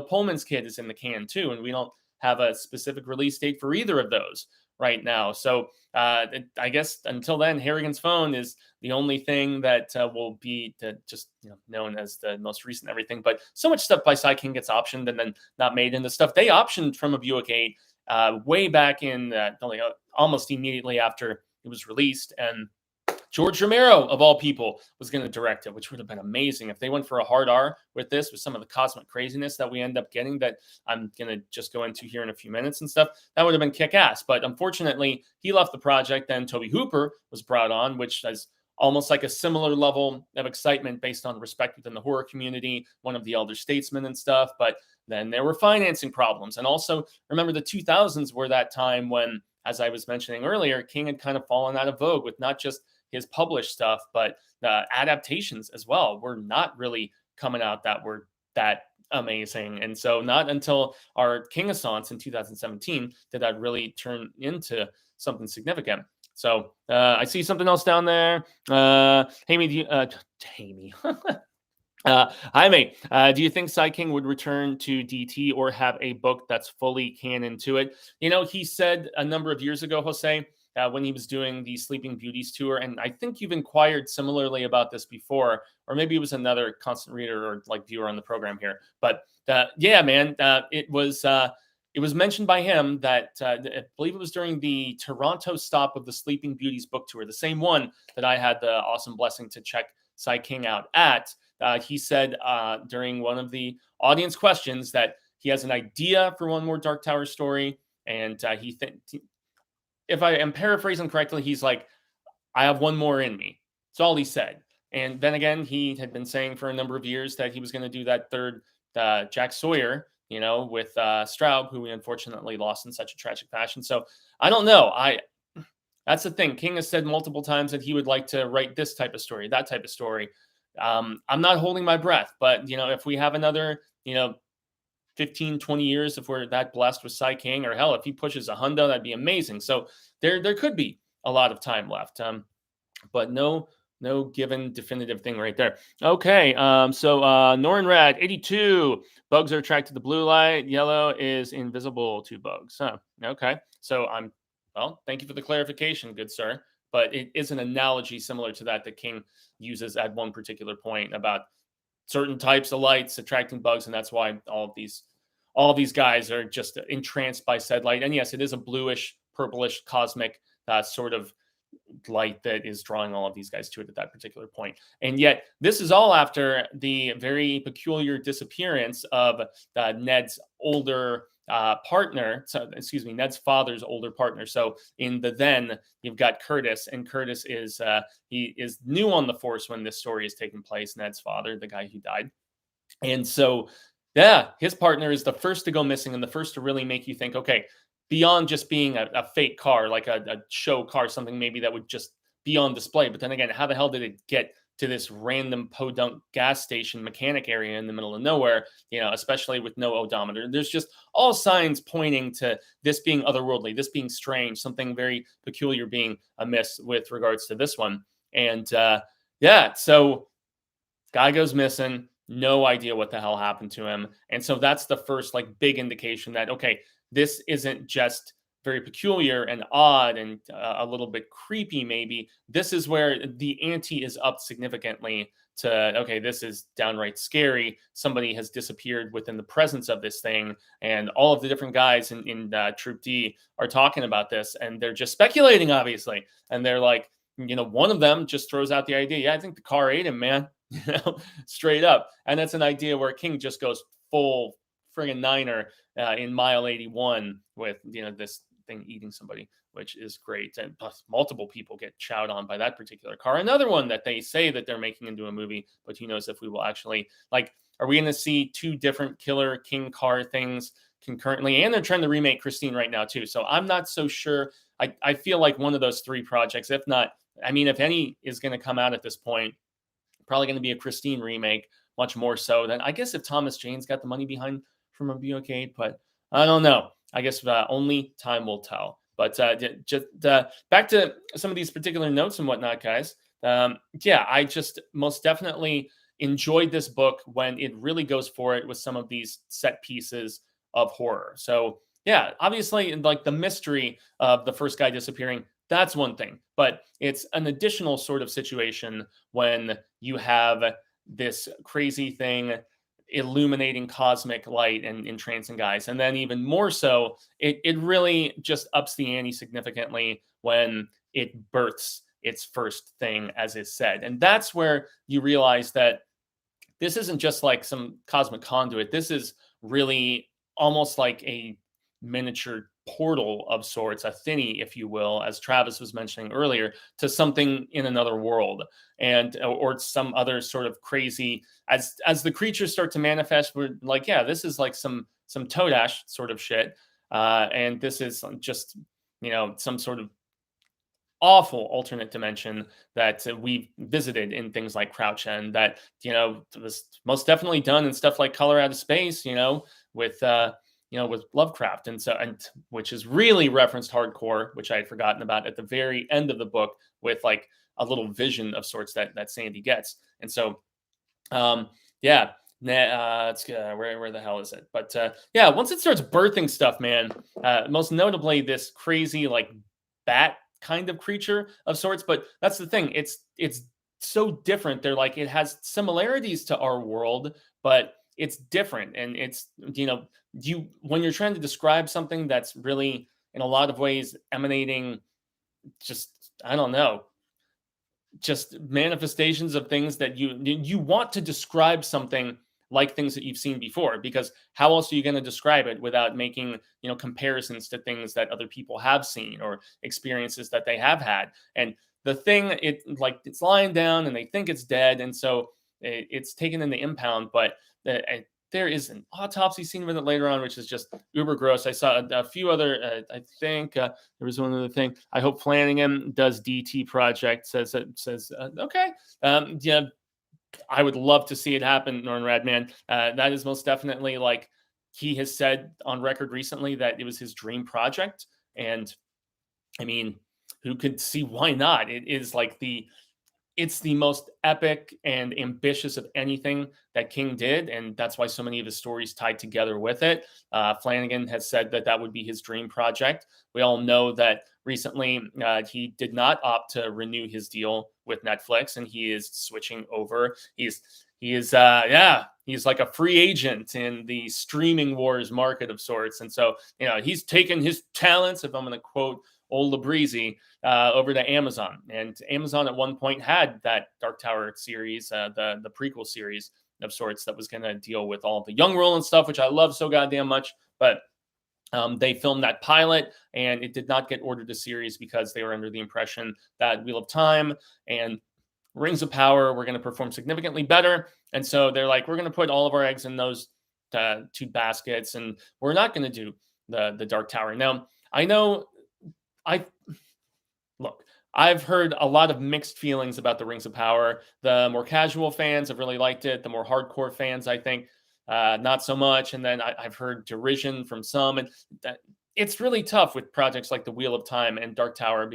Speaker 1: Pullman's kid, is in the can too, and we don't have a specific release date for either of those right now. So I guess until then, Harrigan's Phone is the only thing that will be just known as the most recent everything. But so much stuff by Sai King gets optioned and then not made. And the stuff they optioned from a Buick 8 way back in almost immediately after it was released. And George Romero, of all people, was going to direct it, which would have been amazing if they went for a hard R with this, with some of the cosmic craziness that we end up getting that I'm going to just go into here in a few minutes and stuff. That would have been kick-ass. But unfortunately, he left the project. Then Toby Hooper was brought on, which is almost like a similar level of excitement based on respect within the horror community, one of the elder statesmen and stuff. But then there were financing problems. And also, remember, the 2000s were that time when, as I was mentioning earlier, King had kind of fallen out of vogue with not just his published stuff, but the adaptations as well were not really coming out that were that amazing. And so not until our King-assance in 2017 did that really turn into something significant. So I see something else down there. Jaime, Jaime, do you think Sai King would return to DT or have a book that's fully canon to it? He said a number of years ago, Jose, when he was doing the Sleeping Beauties tour, and I think you've inquired similarly about this before, or maybe it was another constant reader or like viewer on the program here. But it was mentioned by him that I believe it was during the Toronto stop of the Sleeping Beauties book tour, the same one that I had the awesome blessing to check Sai King out at. He said during one of the audience questions that he has an idea for one more Dark Tower story, and if I am paraphrasing correctly, he's like, I have one more in me. That's all he said. And then again, he had been saying for a number of years that he was going to do that third Jack Sawyer, with Straub, who we unfortunately lost in such a tragic fashion. So I don't know. That's the thing. King has said multiple times that he would like to write this type of story, that type of story. I'm not holding my breath, but if we have another, 15, 20 years, if we're that blessed with Sai King, or hell, if he pushes a hundo, that'd be amazing. So there could be a lot of time left, but no given definitive thing right there. Okay, so Norin Rad 82, bugs are attracted to blue light, yellow is invisible to bugs. Huh. Okay, so thank you for the clarification, good sir. But it is an analogy similar to that King uses at one particular point about certain types of lights attracting bugs, and that's why all of these guys are just entranced by said light. And yes, it is a bluish, purplish, cosmic sort of light that is drawing all of these guys to it at that particular point. And yet, this is all after the very peculiar disappearance of Ned's older partner. So, excuse me, Ned's father's older partner. So in the then, you've got Curtis, and Curtis is he is new on the force when this story is taking place. Ned's father, the guy who died, and so yeah, his partner is the first to go missing and the first to really make you think, okay, beyond just being a fake car, like a show car, something maybe that would just be on display. But then again, how the hell did it get to this random podunk gas station mechanic area in the middle of nowhere, especially with no odometer? There's just all signs pointing to this being otherworldly, this being strange, something very peculiar being amiss with regards to this one. And so guy goes missing. No idea what the hell happened to him. And so that's the first big indication that, okay, this isn't just very peculiar and odd and a little bit creepy, maybe. This is where the ante is up significantly to, okay, this is downright scary. Somebody has disappeared within the presence of this thing. And all of the different guys in Troop D are talking about this, and they're just speculating, obviously. And they're like, one of them just throws out the idea, yeah, I think the car ate him, man. Straight up. And that's an idea where King just goes full friggin' niner in mile 81 with, this thing eating somebody, which is great. And plus multiple people get chowed on by that particular car. Another one that they say that they're making into a movie, but who knows if we will actually, are we going to see two different Killer King car things concurrently? And they're trying to remake Christine right now too. So I'm not so sure. I feel like one of those three projects, if not, if any is going to come out at this point, probably going to be a Christine remake, much more so than, I guess, if Thomas Jane's got the money behind from a Buick 8, but I don't know. I guess only time will tell. But just back to some of these particular notes and whatnot, guys. I just most definitely enjoyed this book when it really goes for it with some of these set pieces of horror. So yeah, obviously, the mystery of the first guy disappearing, that's one thing, but it's an additional sort of situation when you have this crazy thing illuminating cosmic light and entrancing guys. And then even more so, it really just ups the ante significantly when it births its first thing, as is said. And that's where you realize that this isn't just like some cosmic conduit. This is really almost like a miniature portal of sorts, a thinny, if you will, as Travis was mentioning earlier, to something in another world, and or some other sort of crazy. As the creatures start to manifest, we're like, yeah, this is like some Todash sort of shit, and this is just some sort of awful alternate dimension that we've visited in things like Crouch End, that was most definitely done in stuff like Color Out of Space, with with Lovecraft, and which is really referenced hardcore, which I had forgotten about at the very end of the book, with a little vision of sorts that Sandy gets. And so, where the hell is it? But once it starts birthing stuff, man, most notably this crazy bat kind of creature of sorts. But that's the thing; it's so different. They're it has similarities to our world, but it's different. And it's when you're trying to describe something that's really in a lot of ways emanating just, I don't know, just manifestations of things that you want to describe something like things that you've seen before, because how else are you going to describe it without making comparisons to things that other people have seen or experiences that they have had? And the thing, it's lying down and they think it's dead, and so it's taken in the impound, but there is an autopsy scene with it later on, which is just uber gross. I saw a few other, I think there was one other thing. I hope Flanagan does DT Project, says okay. I would love to see it happen, Norn Radman. That is most definitely, he has said on record recently that it was his dream project. And I mean, who could see why not? It is it's the most epic and ambitious of anything that King did, and that's why so many of his stories tied together with it. Flanagan has said that would be his dream project. We all know that recently he did not opt to renew his deal with Netflix, and he is switching over. He's he is he's like a free agent in the streaming wars market of sorts. And so, he's taken his talents, if I'm going to quote old Labreezy, over to Amazon. And Amazon at one point had that Dark Tower series, the prequel series of sorts, that was going to deal with all the young Roland stuff, which I love so goddamn much. But they filmed that pilot, and it did not get ordered to series because they were under the impression that Wheel of Time and Rings of Power were going to perform significantly better. And so they're like, we're going to put all of our eggs in those two baskets, and we're not going to do the Dark Tower. Now, I know I've heard a lot of mixed feelings about the Rings of Power. The more casual fans have really liked it. The more hardcore fans, I think, not so much. And then I've heard derision from some, and it's really tough with projects like the Wheel of Time and Dark Tower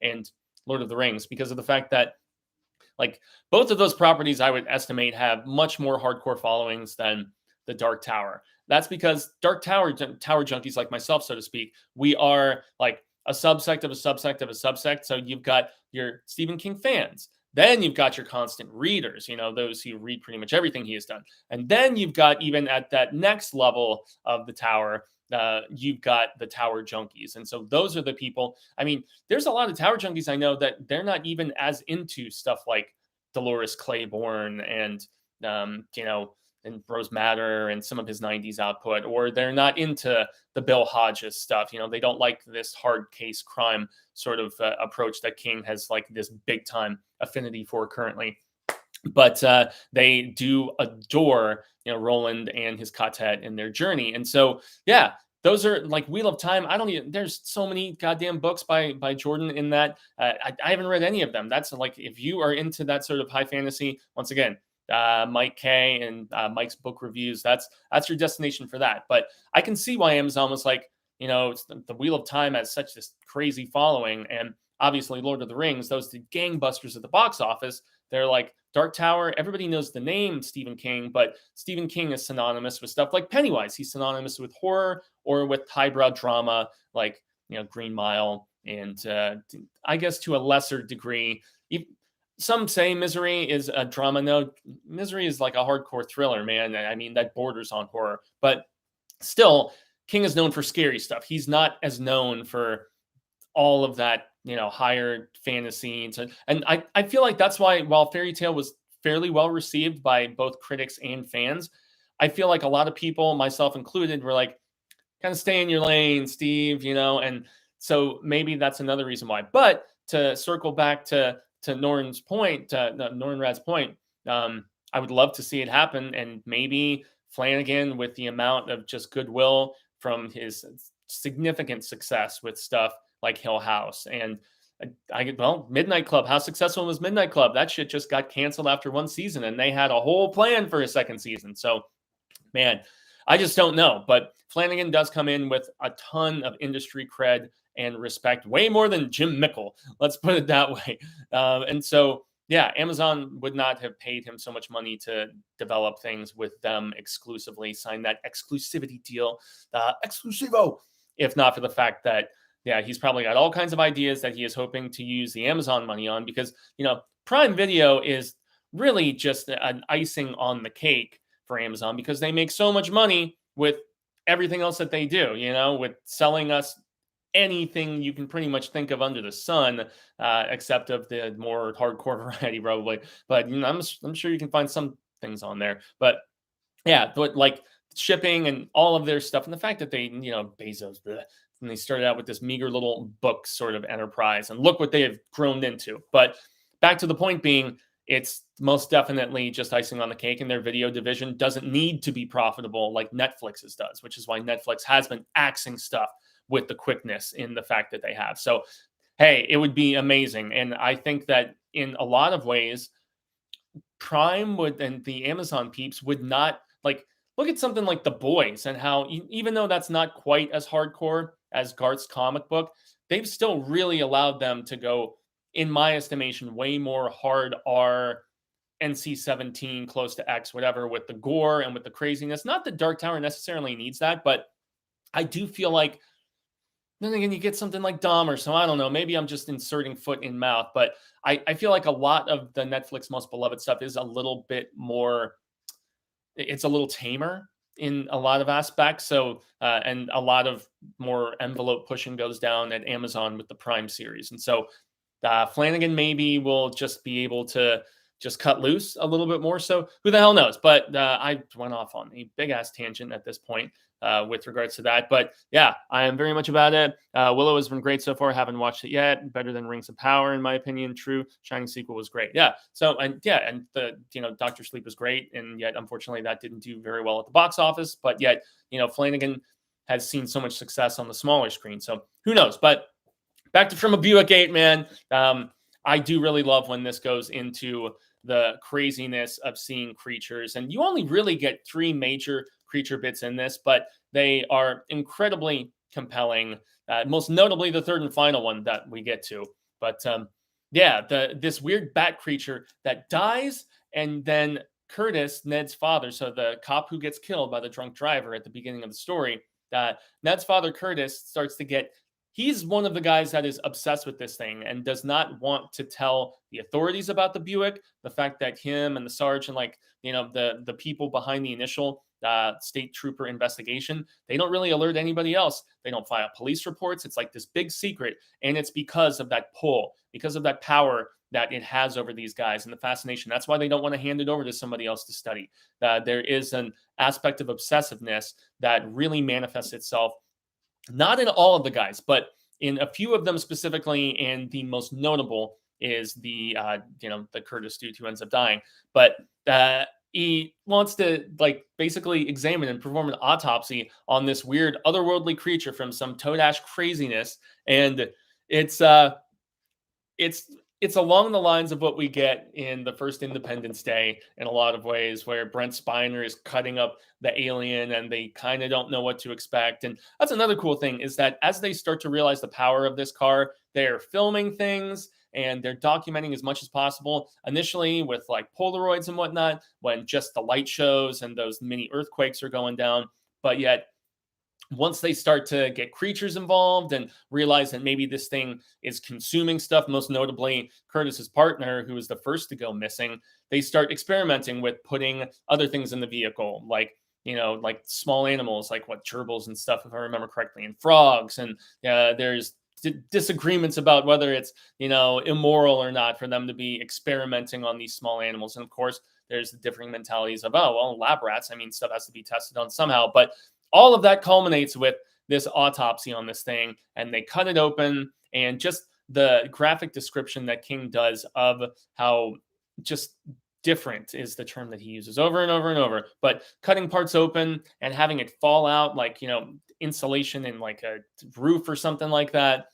Speaker 1: and Lord of the Rings, because of the fact that, like, both of those properties I would estimate have much more hardcore followings than the Dark Tower. That's because Dark Tower junkies like myself, so to speak, we are like a subsect of a subsect of a subsect. So you've got your Stephen King fans. Then you've got your constant readers, those who read pretty much everything he has done. And then you've got, even at that next level of the tower, you've got the tower junkies. And so those are the people. I mean, there's a lot of tower junkies I know that they're not even as into stuff like Dolores Claiborne and, and Rose Madder and some of his 90s output, or they're not into the Bill Hodges stuff. They don't like this hard case crime sort of approach that King has like this big time affinity for currently. But they do adore, Roland and his Ka-Tet and their journey. And so, yeah, those are like Wheel of Time. There's so many goddamn books by Jordan in that. I haven't read any of them. That's like, if you are into that sort of high fantasy, once again, Mike K and Mike's book reviews, that's your destination for that. But I can see why Amazon was like, it's the Wheel of Time has such this crazy following, and obviously Lord of the Rings, those did gangbusters at the box office. They're like, Dark Tower, everybody knows the name Stephen King, but Stephen King is synonymous with stuff like Pennywise. He's synonymous with horror or with highbrow drama like, Green Mile, and I guess to a lesser degree, some say Misery is a drama. No, Misery is like a hardcore thriller, man. I mean, that borders on horror. But still, King is known for scary stuff. He's not as known for all of that, higher fantasy. And I feel like that's why, while Fairy Tale was fairly well received by both critics and fans, I feel like a lot of people, myself included, were like, kind of stay in your lane, Steve, and so maybe that's another reason why. But to circle back to Norrin's point, Norrin-Rad's point, I would love to see it happen. And maybe Flanagan, with the amount of just goodwill from his significant success with stuff like Hill House and Midnight Club. How successful was Midnight Club? That shit just got canceled after one season, and they had a whole plan for a second season. So, man, I just don't know. But Flanagan does come in with a ton of industry cred and respect, way more than Jim Mickle. Let's put it that way. And so, yeah, Amazon would not have paid him so much money to develop things with them exclusively, sign that exclusivity deal, exclusivo, if not for the fact that, yeah, he's probably got all kinds of ideas that he is hoping to use the Amazon money on, because, Prime Video is really just an icing on the cake for Amazon, because they make so much money with everything else that they do, with selling us anything you can pretty much think of under the sun, except of the more hardcore variety, probably. But I'm sure you can find some things on there. But yeah, but like shipping and all of their stuff, and the fact that they, Bezos, and they started out with this meager little book sort of enterprise, and look what they have grown into. But back to the point being, it's most definitely just icing on the cake, and their video division doesn't need to be profitable like Netflix's does, which is why Netflix has been axing stuff with the quickness in the fact that they have. So, hey, it would be amazing. And I think that in a lot of ways, Prime would, and the Amazon peeps would not, like, look at something like The Boys, and how, even though that's not quite as hardcore as Garth's comic book, they've still really allowed them to go, in my estimation, way more hard R, NC-17, close to X, whatever, with the gore and with the craziness. Not that Dark Tower necessarily needs that, but I do feel like then again, you get something like Dahmer. So I don't know. Maybe I'm just inserting foot in mouth, but I feel like a lot of the Netflix most beloved stuff is a little bit more, it's a little tamer in a lot of aspects. So, and a lot of more envelope pushing goes down at Amazon with the Prime series. And so Flanagan maybe will just be able to just cut loose a little bit more. So who the hell knows? But I went off on a big ass tangent at this point with regards to that. But yeah, I am very much about it. Willow has been great so far. Haven't watched it yet. Better than Rings of Power, in my opinion. True. Shining sequel was great. Yeah. So, and yeah, and the, Doctor Sleep was great. And yet, unfortunately, that didn't do very well at the box office. But yet, Flanagan has seen so much success on the smaller screen. So who knows? But back to From a Buick 8, man. I do really love when this goes into the craziness of seeing creatures. And you only really get 3 major creature bits in this, but they are incredibly compelling. Most notably, the third and final one that we get to. But yeah, this weird bat creature that dies, and then Curtis, Ned's father, so the cop who gets killed by the drunk driver at the beginning of the story, Ned's father, Curtis, starts to get, he's one of the guys that is obsessed with this thing and does not want to tell the authorities about the Buick. The fact that him and the sergeant, the people behind the initial state trooper investigation, they don't really alert anybody else. They don't file police reports. It's like this big secret. And it's because of that pull, because of that power that it has over these guys and the fascination. That's why they don't want to hand it over to somebody else to study. There is an aspect of obsessiveness that really manifests itself, not in all of the guys, but in a few of them specifically. And the most notable is the Curtis dude who ends up dying. But he wants to basically examine and perform an autopsy on this weird otherworldly creature from some Todash craziness. And it's along the lines of what we get in the first Independence Day in a lot of ways, where Brent Spiner is cutting up the alien and they kind of don't know what to expect. And that's another cool thing, is that as they start to realize the power of this car, they're filming things and they're documenting as much as possible. Initially with Polaroids and whatnot, when just the light shows and those mini earthquakes are going down. But yet, once they start to get creatures involved and realize that maybe this thing is consuming stuff, most notably Curtis's partner, who was the first to go missing, they start experimenting with putting other things in the vehicle, like small animals, like gerbils and stuff, if I remember correctly, and frogs. And there's disagreements about whether it's, immoral or not for them to be experimenting on these small animals. And of course, there's the differing mentalities of, lab rats. I mean, stuff has to be tested on somehow. But all of that culminates with this autopsy on this thing, and they cut it open, and just the graphic description that King does of how just different is the term that he uses over and over and over, but cutting parts open and having it fall out insulation in a roof or something like that,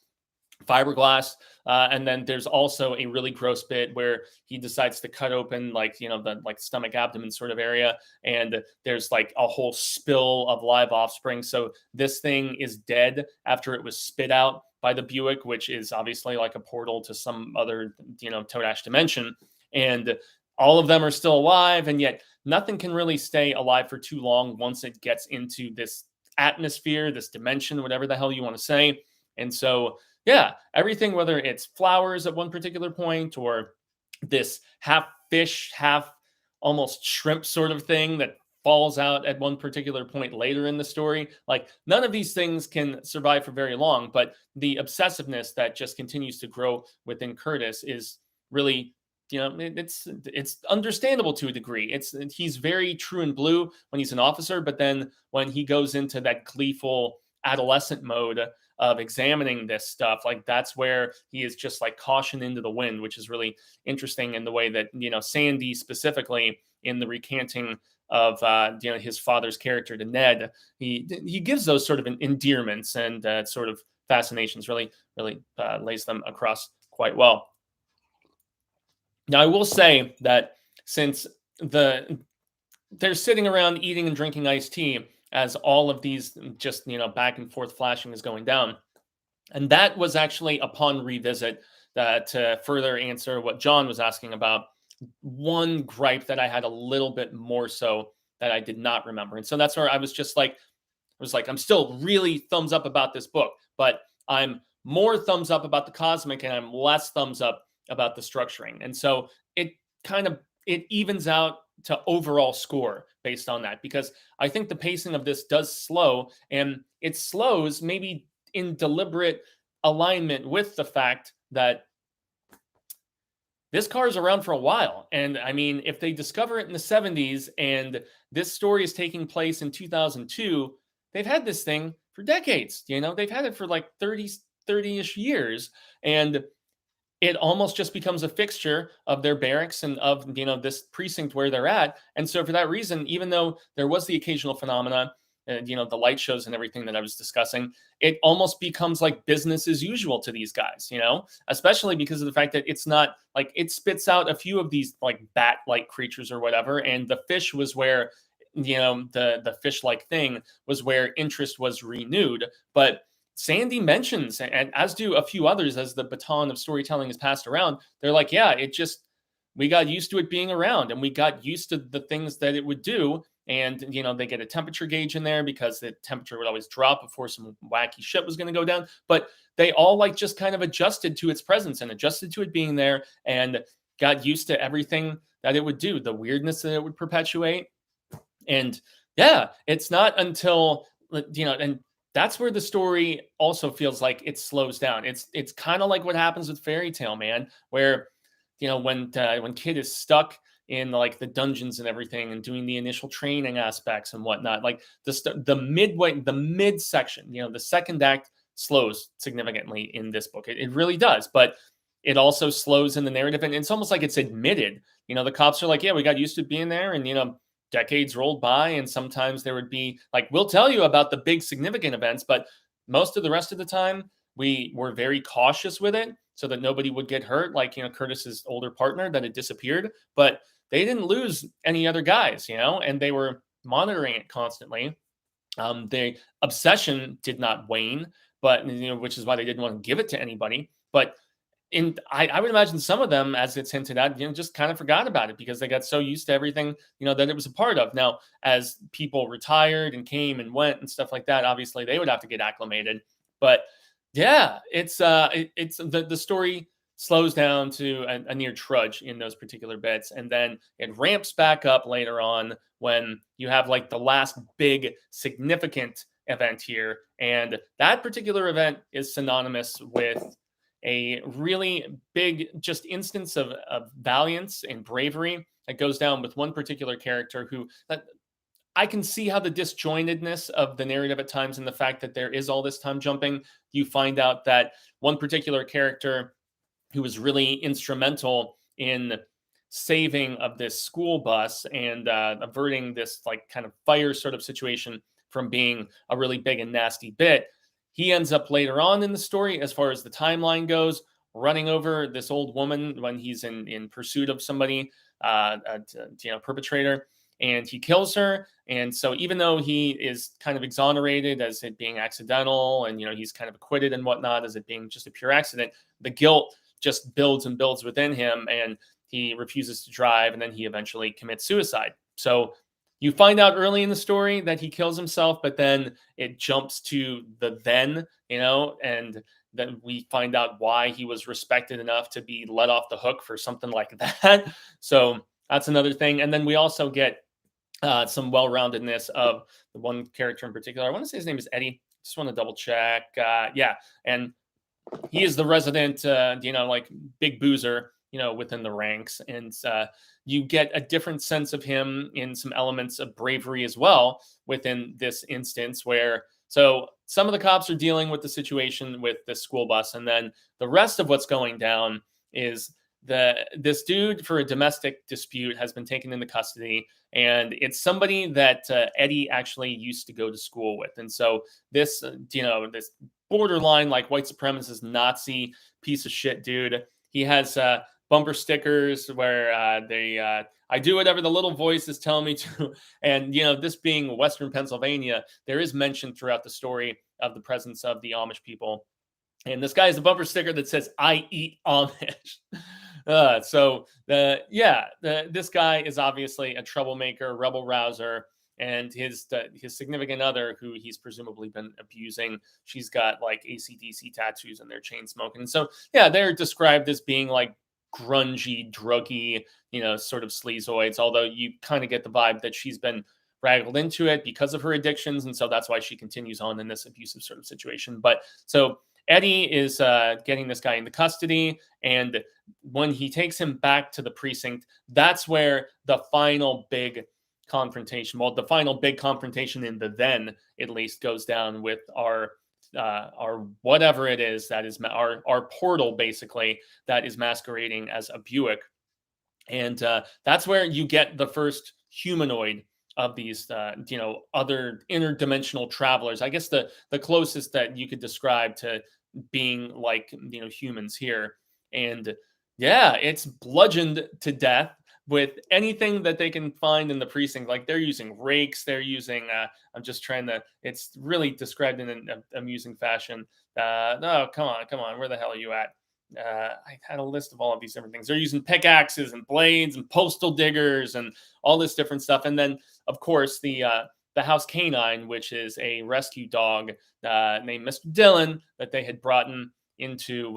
Speaker 1: fiberglass. And then there's also a really gross bit where he decides to cut open the stomach abdomen sort of area, and there's a whole spill of live offspring. So this thing is dead after it was spit out by the Buick, which is obviously a portal to some other Todash dimension. And all of them are still alive, and yet nothing can really stay alive for too long once it gets into this atmosphere, this dimension, whatever the hell you want to say. And so yeah, everything, whether it's flowers at one particular point or this half fish, half almost shrimp sort of thing that falls out at one particular point later in the story, none of these things can survive for very long. But the obsessiveness that just continues to grow within Curtis is really, it's understandable to a degree. He's very true and blue when he's an officer, but then when he goes into that gleeful adolescent mode of examining this stuff, that's where he is just caution into the wind, which is really interesting in the way that Sandy specifically, in the recanting of his father's character to Ned, he gives those sort of endearments and sort of fascinations, really lays them across quite well. Now I will say that since they're sitting around eating and drinking iced tea as all of these just, back and forth flashing is going down. And that was actually upon revisit to further answer what John was asking about. One gripe that I had a little bit more so that I did not remember. And so that's where I was just I'm still really thumbs up about this book, but I'm more thumbs up about the cosmic and I'm less thumbs up about the structuring. And so it kind of it evens out to overall score based on that, because I think the pacing of this does slow, and it slows maybe in deliberate alignment with the fact that this car is around for a while. And I mean, if they discover it in the 70s and this story is taking place in 2002, they've had this thing for decades. They've had it for like 30-ish years. And it almost just becomes a fixture of their barracks and of, this precinct where they're at. And so for that reason, even though there was the occasional phenomena, the light shows and everything that I was discussing, it almost becomes like business as usual to these guys, especially because of the fact that it's not like it spits out a few of these like bat-like creatures or whatever. And the fish was where, the fish-like thing was where interest was renewed. But Sandy mentions, and as do a few others, as the baton of storytelling is passed around, they're like, yeah, we got used to it being around and we got used to the things that it would do. And, they get a temperature gauge in there because the temperature would always drop before some wacky shit was going to go down. But they all like just kind of adjusted to its presence and adjusted to it being there and got used to everything that it would do, the weirdness that it would perpetuate. And yeah, it's not until, and that's where the story also feels like it slows down. It's kind of like what happens with Fairy Tale, man, where, when Kid is stuck in like the dungeons and everything and doing the initial training aspects and whatnot, like the mid section, the second act slows significantly in this book. It really does, but it also slows in the narrative. And it's almost like it's admitted, the cops are like, yeah, we got used to being there. And, decades rolled by, and sometimes there would be like, we'll tell you about the big significant events, but most of the rest of the time we were very cautious with it so that nobody would get hurt, like Curtis's older partner that had disappeared. But they didn't lose any other guys, and they were monitoring it constantly. The obsession did not wane, but which is why they didn't want to give it to anybody. But I would imagine some of them, as it's hinted at, just kind of forgot about it because they got so used to everything, that it was a part of. Now, as people retired and came and went and stuff like that, obviously they would have to get acclimated. But yeah, it's the story slows down to a near trudge in those particular bits, and then it ramps back up later on when you have like the last big significant event here, and that particular event is synonymous with a really big just instance of valiance and bravery that goes down with one particular character who I can see how the disjointedness of the narrative at times, and the fact that there is all this time jumping. You find out that one particular character who was really instrumental in saving of this school bus and averting this like kind of fire sort of situation from being a really big and nasty bit. He ends up later on in the story, as far as the timeline goes, running over this old woman when he's in pursuit of somebody, perpetrator, and he kills her. And so even though he is kind of exonerated as it being accidental, and he's kind of acquitted and whatnot as it being just a pure accident, the guilt just builds and builds within him, and he refuses to drive, and then he eventually commits suicide. So you find out early in the story that he kills himself, but then it jumps to the then, and then we find out why he was respected enough to be let off the hook for something like that. So that's another thing. And then we also get some well-roundedness of the one character in particular. I want to say his name is Eddie. Just want to double check. Yeah. And he is the resident, like big boozer, within the ranks. And you get a different sense of him in some elements of bravery as well within this instance, where so some of the cops are dealing with the situation with the school bus, and then the rest of what's going down is this dude for a domestic dispute has been taken into custody, and it's somebody that Eddie actually used to go to school with. And so this, this borderline like white supremacist Nazi piece of shit dude, he has bumper stickers where I do whatever the little voices tell me to. And, this being Western Pennsylvania, there is mention throughout the story of the presence of the Amish people. And this guy has a bumper sticker that says, "I eat Amish." This guy is obviously a troublemaker, rebel rouser, and his significant other, who he's presumably been abusing, she's got like AC/DC tattoos and they're chain smoking. So yeah, they're described as being like grungy, druggy, sort of sleazoids. Although you kind of get the vibe that she's been wrangled into it because of her addictions, and so that's why she continues on in this abusive sort of situation. But so Eddie is getting this guy into custody, and when he takes him back to the precinct, that's where the final big confrontation, the final big confrontation in the then, at least, goes down with our whatever it is that is our portal, basically, that is masquerading as a Buick. And that's where you get the first humanoid of these, other interdimensional travelers. I guess the closest that you could describe to being like, humans here. And yeah, it's bludgeoned to death with anything that they can find in the precinct. Like they're using rakes, they're using, it's really described in an amusing fashion. No, come on, where the hell are you at? I had a list of all of these different things. They're using pickaxes and blades and postal diggers and all this different stuff. And then, of course, the house canine, which is a rescue dog named Mr. Dillon that they had brought into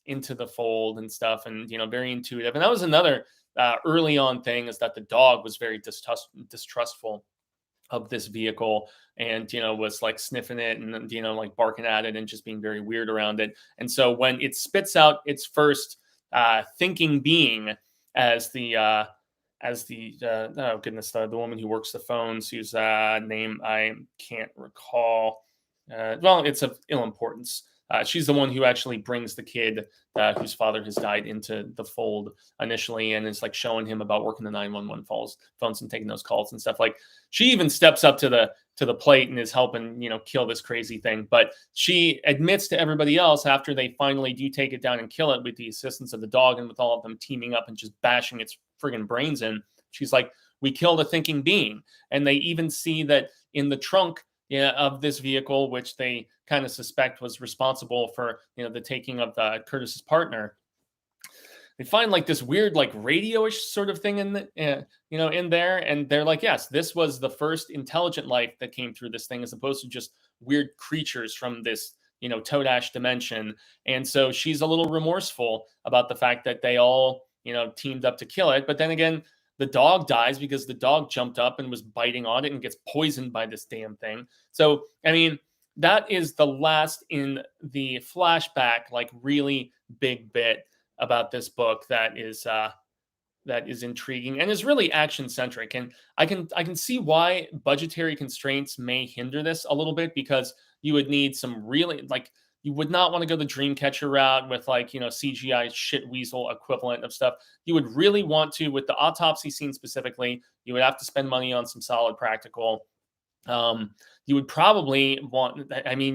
Speaker 1: the fold and stuff, and very intuitive. And that was another early on thing, is that the dog was very distrustful of this vehicle, and was like sniffing it and like barking at it and just being very weird around it. And so when it spits out its first thinking being as the oh goodness, the woman who works the phones, whose name I can't recall, well, it's of ill importance. She's the one who actually brings the kid whose father has died into the fold initially, and is like showing him about working the 911 phones and taking those calls and stuff. Like, she even steps up to the plate and is helping kill this crazy thing. But she admits to everybody else, after they finally do take it down and kill it with the assistance of the dog, and with all of them teaming up and just bashing its friggin' brains in, she's like, "We killed a thinking being." And they even see that in the trunk of this vehicle, which they kind of suspect was responsible for the taking of Curtis's partner, they find like this weird like radio-ish sort of thing in there, and they're like, yes, this was the first intelligent life that came through this thing, as opposed to just weird creatures from this Todash dimension. And so she's a little remorseful about the fact that they all teamed up to kill it. But then again, the dog dies because the dog jumped up and was biting on it and gets poisoned by this damn thing. So, I mean, that is the last in the flashback, like really big bit about this book that is intriguing and is really action centric. And I can see why budgetary constraints may hinder this a little bit, because you would need some really, like, you would not want to go the Dreamcatcher route with like, CGI shit weasel equivalent of stuff. You would really want to, with the autopsy scene specifically, you would have to spend money on some solid practical. You would probably want,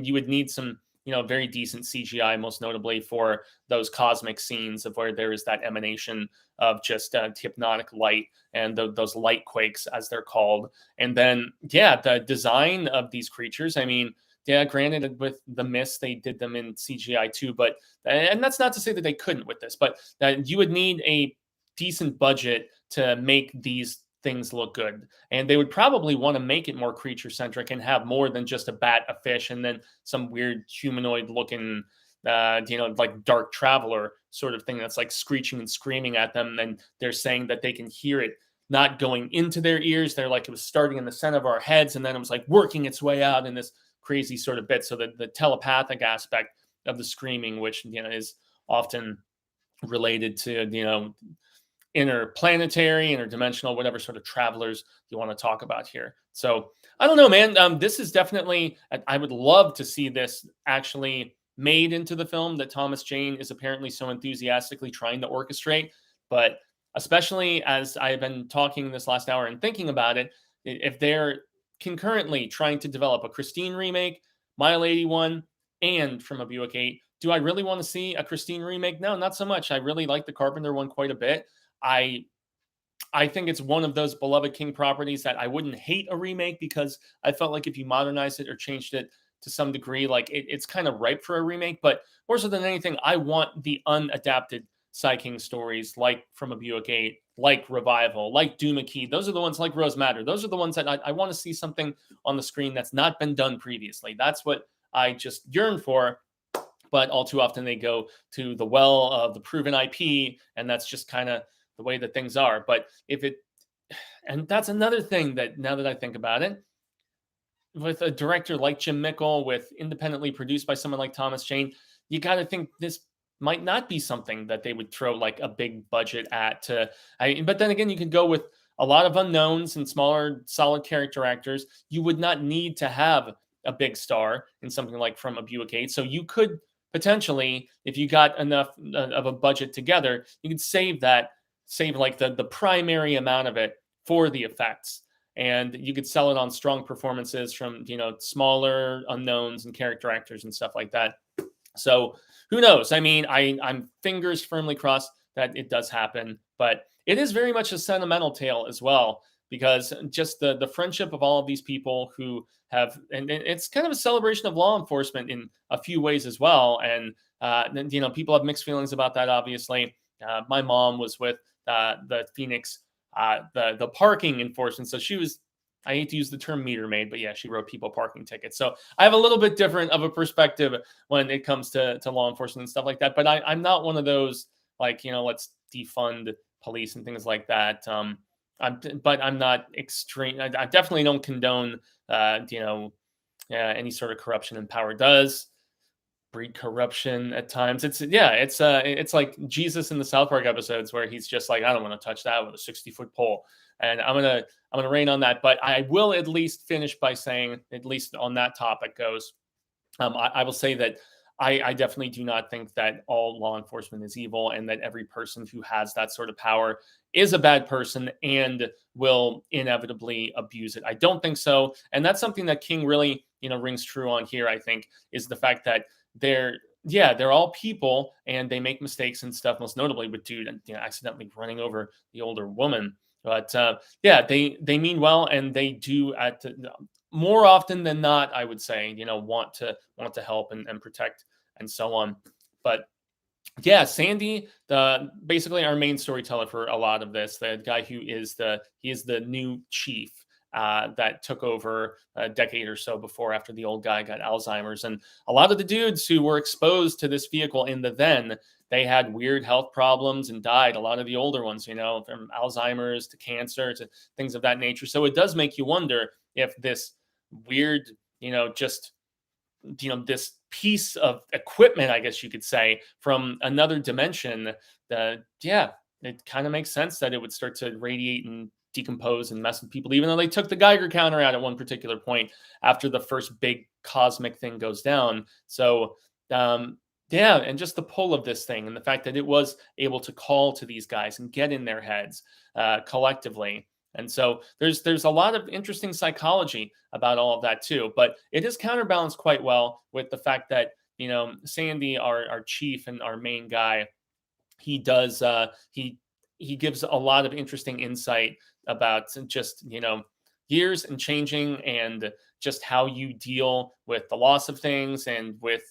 Speaker 1: you would need some, very decent CGI, most notably for those cosmic scenes of where there is that emanation of just hypnotic light and those light quakes, as they're called. And then, yeah, the design of these creatures, yeah, granted, with the mist, they did them in CGI too, but, and that's not to say that they couldn't with this, but you would need a decent budget to make these things look good. And they would probably want to make it more creature centric and have more than just a bat, a fish, and then some weird humanoid looking, like dark traveler sort of thing that's like screeching and screaming at them. And they're saying that they can hear it not going into their ears. They're like, it was starting in the center of our heads, and then it was like working its way out in this crazy sort of bit. So the telepathic aspect of the screaming, which is often related to interplanetary, interdimensional, whatever sort of travelers you want to talk about here. So I don't know, man. This is definitely, I would love to see this actually made into the film that Thomas Jane is apparently so enthusiastically trying to orchestrate. But especially as I've been talking this last hour and thinking about it, if they're concurrently trying to develop a Christine remake, Mile 81, and From a Buick 8, do I really want to see a Christine remake? No, not so much. I really like the Carpenter one quite a bit. I think it's one of those beloved King properties that I wouldn't hate a remake, because I felt like if you modernized it or changed it to some degree, like it's kind of ripe for a remake. But more so than anything, I want the unadapted Sai King stories, like From a Buick 8 like Revival, like Doomakey. Those are the ones like Rose Madder. Those are the ones that I want to see something on the screen that's not been done previously. That's what I just yearn for. But all too often they go to the well of the proven IP, and that's just kind of the way that things are. But and that's another thing that now that I think about it, with a director like Jim Mickle, with independently produced by someone like Thomas Jane, you got to think this might not be something that they would throw like a big budget at. But then again, you could go with a lot of unknowns and smaller, solid character actors. You would not need to have a big star in something like From a Buick 8. So you could potentially, if you got enough of a budget together, you could save like the primary amount of it for the effects. And you could sell it on strong performances from, smaller unknowns and character actors and stuff like that. So who knows? I mean, I'm fingers firmly crossed that it does happen, but it is very much a sentimental tale as well, because just the friendship of all of these people who have, and it's kind of a celebration of law enforcement in a few ways as well. And, people have mixed feelings about that, obviously. My mom was with the Phoenix the parking enforcement. So she was, I hate to use the term meter maid, but yeah, she wrote people parking tickets. So I have a little bit different of a perspective when it comes to law enforcement and stuff like that. But I'm not one of those like, let's defund police and things like that. But I'm not extreme. I definitely don't condone, any sort of corruption in power does breed corruption at times. It's like Jesus in the South Park episodes where he's just like, I don't want to touch that with a 60-foot pole, and I'm gonna rain on that. But I will at least finish by saying, at least on that topic goes, I will say that I definitely do not think that all law enforcement is evil, and that every person who has that sort of power is a bad person and will inevitably abuse it. I don't think so. And that's something that King really, rings true on here, I think, is the fact that they're all people and they make mistakes and stuff, most notably with dude and accidentally running over the older woman. But they mean well, and they do more often than not, I would say, want to help and protect and so on. But yeah, Sandy, basically our main storyteller for a lot of this, the guy who is the new chief that took over a decade or so before, after the old guy got Alzheimer's. And a lot of the dudes who were exposed to this vehicle they had weird health problems and died. A lot of the older ones, from Alzheimer's to cancer to things of that nature. So it does make you wonder if this weird, this piece of equipment, I guess you could say, from another dimension, it kind of makes sense that it would start to radiate and decompose and mess with people, even though they took the Geiger counter out at one particular point after the first big cosmic thing goes down. So, and just the pull of this thing and the fact that it was able to call to these guys and get in their heads collectively. And so there's a lot of interesting psychology about all of that too, but it is counterbalanced quite well with the fact that, Sandy, our chief and our main guy, he does, he gives a lot of interesting insight about just, years and changing, and just how you deal with the loss of things and with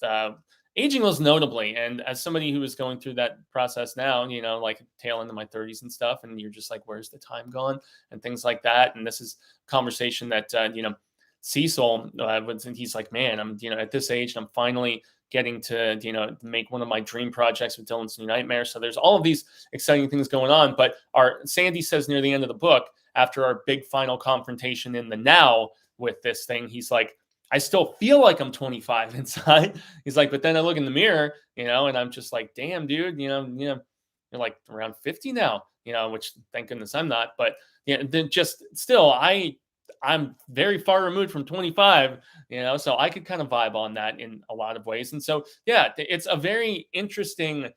Speaker 1: aging most notably. And as somebody who is going through that process now, like tail into my 30s and stuff, and you're just like, where's the time gone and things like that. And this is a conversation that, Cecil, he's like, man, I'm, at this age, and I'm finally getting to, make one of my dream projects with Dylan's New Nightmare. So there's all of these exciting things going on. But Sandy says near the end of the book, after our big final confrontation in the now with this thing, he's like, I still feel like I'm 25 inside. He's like, but then I look in the mirror, and I'm just like, damn, dude, you're like around 50 now, which thank goodness I'm not. But then just still, I'm very far removed from 25, so I could kind of vibe on that in a lot of ways. And so, it's a very interesting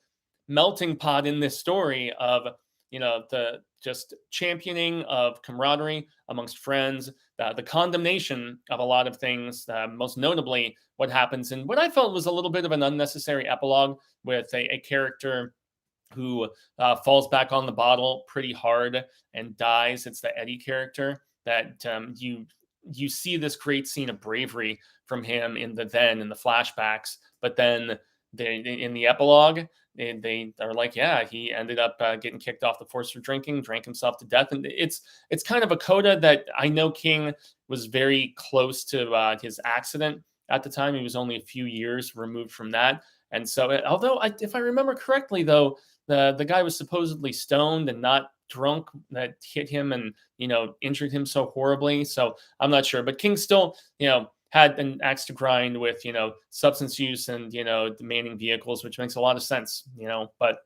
Speaker 1: melting pot in this story of, the just championing of camaraderie amongst friends, the condemnation of a lot of things, most notably what happens in what I felt was a little bit of an unnecessary epilogue with a character who falls back on the bottle pretty hard and dies. It's the Eddie character that you see this great scene of bravery from him in the flashbacks, but then in the epilogue, they are like, yeah, he ended up getting kicked off the force for drinking, drank himself to death, and it's kind of a coda that I know King was very close to his accident at the time. He was only a few years removed from that, and so although if I remember correctly, though, the guy was supposedly stoned and not drunk that hit him and injured him so horribly. So I'm not sure, but King still had an axe to grind with substance use and demanding vehicles, which makes a lot of sense. But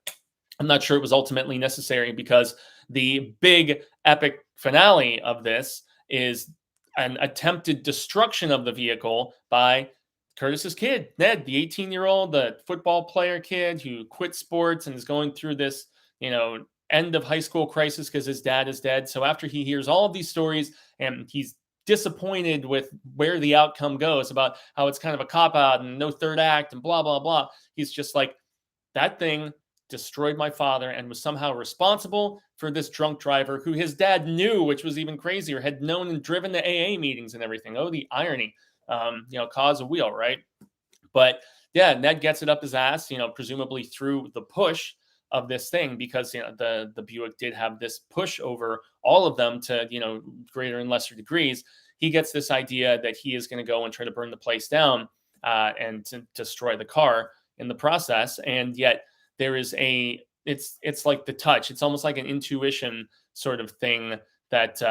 Speaker 1: I'm not sure it was ultimately necessary, because the big epic finale of this is an attempted destruction of the vehicle by Curtis's kid, Ned, the 18-year-old, the football player kid who quit sports and is going through this, end of high school crisis because his dad is dead. So after he hears all of these stories and he's disappointed with where the outcome goes, about how it's kind of a cop-out and no third act and blah, blah, blah, he's just like, that thing destroyed my father and was somehow responsible for this drunk driver who his dad knew, which was even crazier, had known and driven to AA meetings and everything. Oh, the irony. Cause a wheel, right? But yeah, Ned gets it up his ass, presumably through the push of this thing, because the Buick did have this push over all of them to greater and lesser degrees. He gets this idea that he is going to go and try to burn the place down and to destroy the car in the process. And yet there is it's like the touch. It's almost like an intuition sort of thing that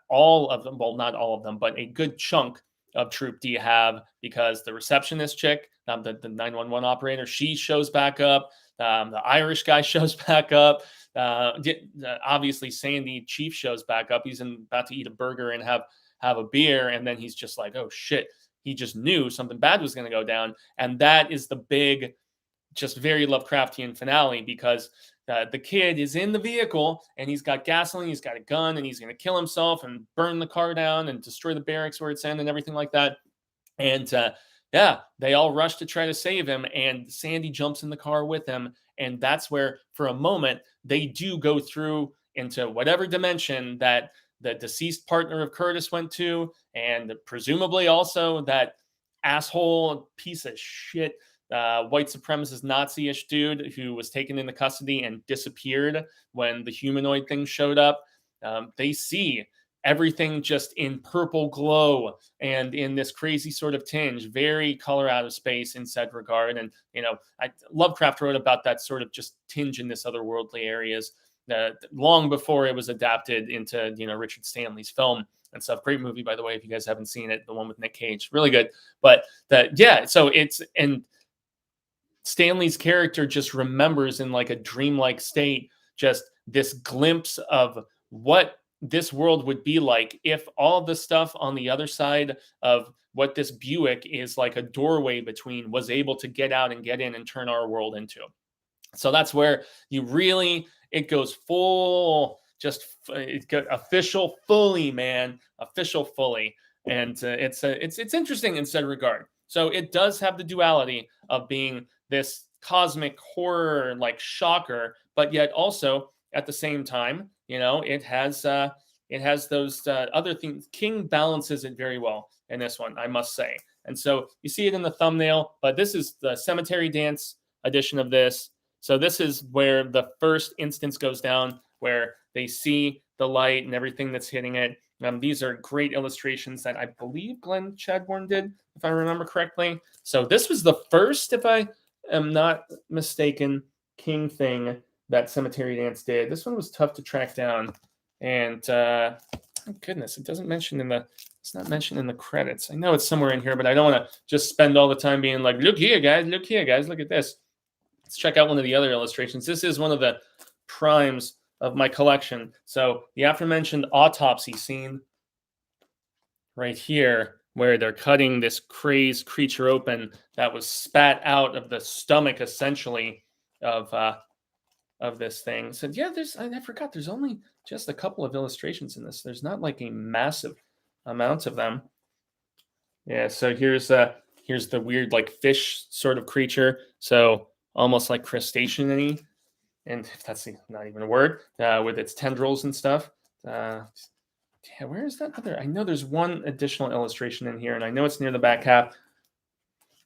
Speaker 1: all of them, well, not all of them, but a good chunk of Troop D have, because the receptionist chick, the 911 operator, she shows back up. The Irish guy shows back up. Obviously, Sandy Chief shows back up. He's about to eat a burger and have a beer, and then he's just like, oh shit, he just knew something bad was going to go down. And that is the big, just very Lovecraftian finale, because the kid is in the vehicle and he's got gasoline, he's got a gun, and he's going to kill himself and burn the car down and destroy the barracks where it's in and everything like that. And they all rush to try to save him, and Sandy jumps in the car with him. And that's where, for a moment, they do go through into whatever dimension that the deceased partner of Curtis went to, and presumably also that asshole piece of shit white supremacist Nazi-ish dude who was taken into custody and disappeared when the humanoid thing showed up. They see everything just in purple glow and in this crazy sort of tinge, very color out of space in said regard. And, Lovecraft wrote about that sort of just tinge in this otherworldly areas long before it was adapted into, Richard Stanley's film and stuff. Great movie, by the way, if you guys haven't seen it, the one with Nick Cage, really good. But so and Stanley's character just remembers in like a dreamlike state, just this glimpse of what this world would be like if all of the stuff on the other side of what this Buick is like a doorway between was able to get out and get in and turn our world into. So that's where it goes full, official fully, man, official fully. And it's interesting in said regard. So it does have the duality of being this cosmic horror like shocker, but yet also at the same time, it has those other things. King balances it very well in this one, I must say. And so you see it in the thumbnail, but this is the Cemetery Dance edition of this. So this is where the first instance goes down, where they see the light and everything that's hitting it. These are great illustrations that I believe Glenn Chadbourne did, if I remember correctly. So this was the first, if I am not mistaken, King thing that Cemetery Dance did. This one was tough to track down, and goodness, it's not mentioned in the credits. I know it's somewhere in here, but I don't want to just spend all the time being like, look here, guys, look at this. Let's check out one of the other illustrations. This is one of the primes of my collection. So the aforementioned autopsy scene right here, where they're cutting this crazed creature open that was spat out of the stomach, essentially, of this thing. So yeah, I forgot, there's only just a couple of illustrations in this. There's not like a massive amount of them. Yeah, so here's the weird like fish sort of creature. So almost like crustacean-y, and if that's not even a word, with its tendrils and stuff. Where is that other? I know there's one additional illustration in here, and I know it's near the back half.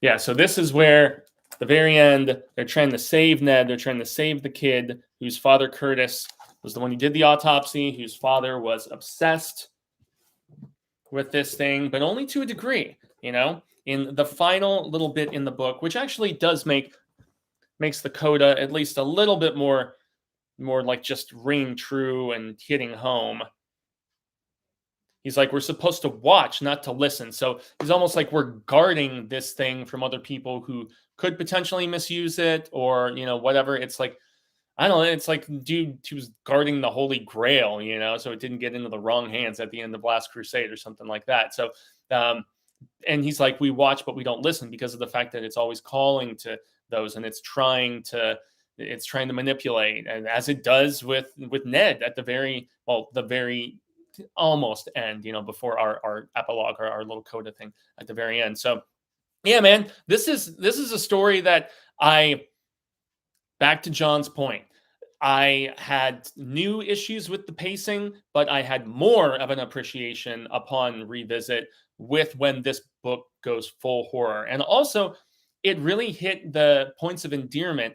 Speaker 1: Yeah, so this is where the very end, they're trying to save Ned. They're trying to save the kid whose father, Curtis, was the one who did the autopsy, whose father was obsessed with this thing, but only to a degree, in the final little bit in the book, which actually does makes the coda at least a little bit more like just ringing true and hitting home. He's like, we're supposed to watch, not to listen. So it's almost like we're guarding this thing from other people who could potentially misuse it, or whatever. It's like, I don't know. It's like, dude, he was guarding the Holy Grail, so it didn't get into the wrong hands at the end of Last Crusade or something like that. So, and he's like, we watch, but we don't listen, because of the fact that it's always calling to those, and it's trying to manipulate, and as it does with Ned at the very almost end, before our epilogue, or our little coda thing at the very end. So, yeah, man, this is a story that back to John's point, I had new issues with the pacing, but I had more of an appreciation upon revisit with when this book goes full horror. And also, it really hit the points of endearment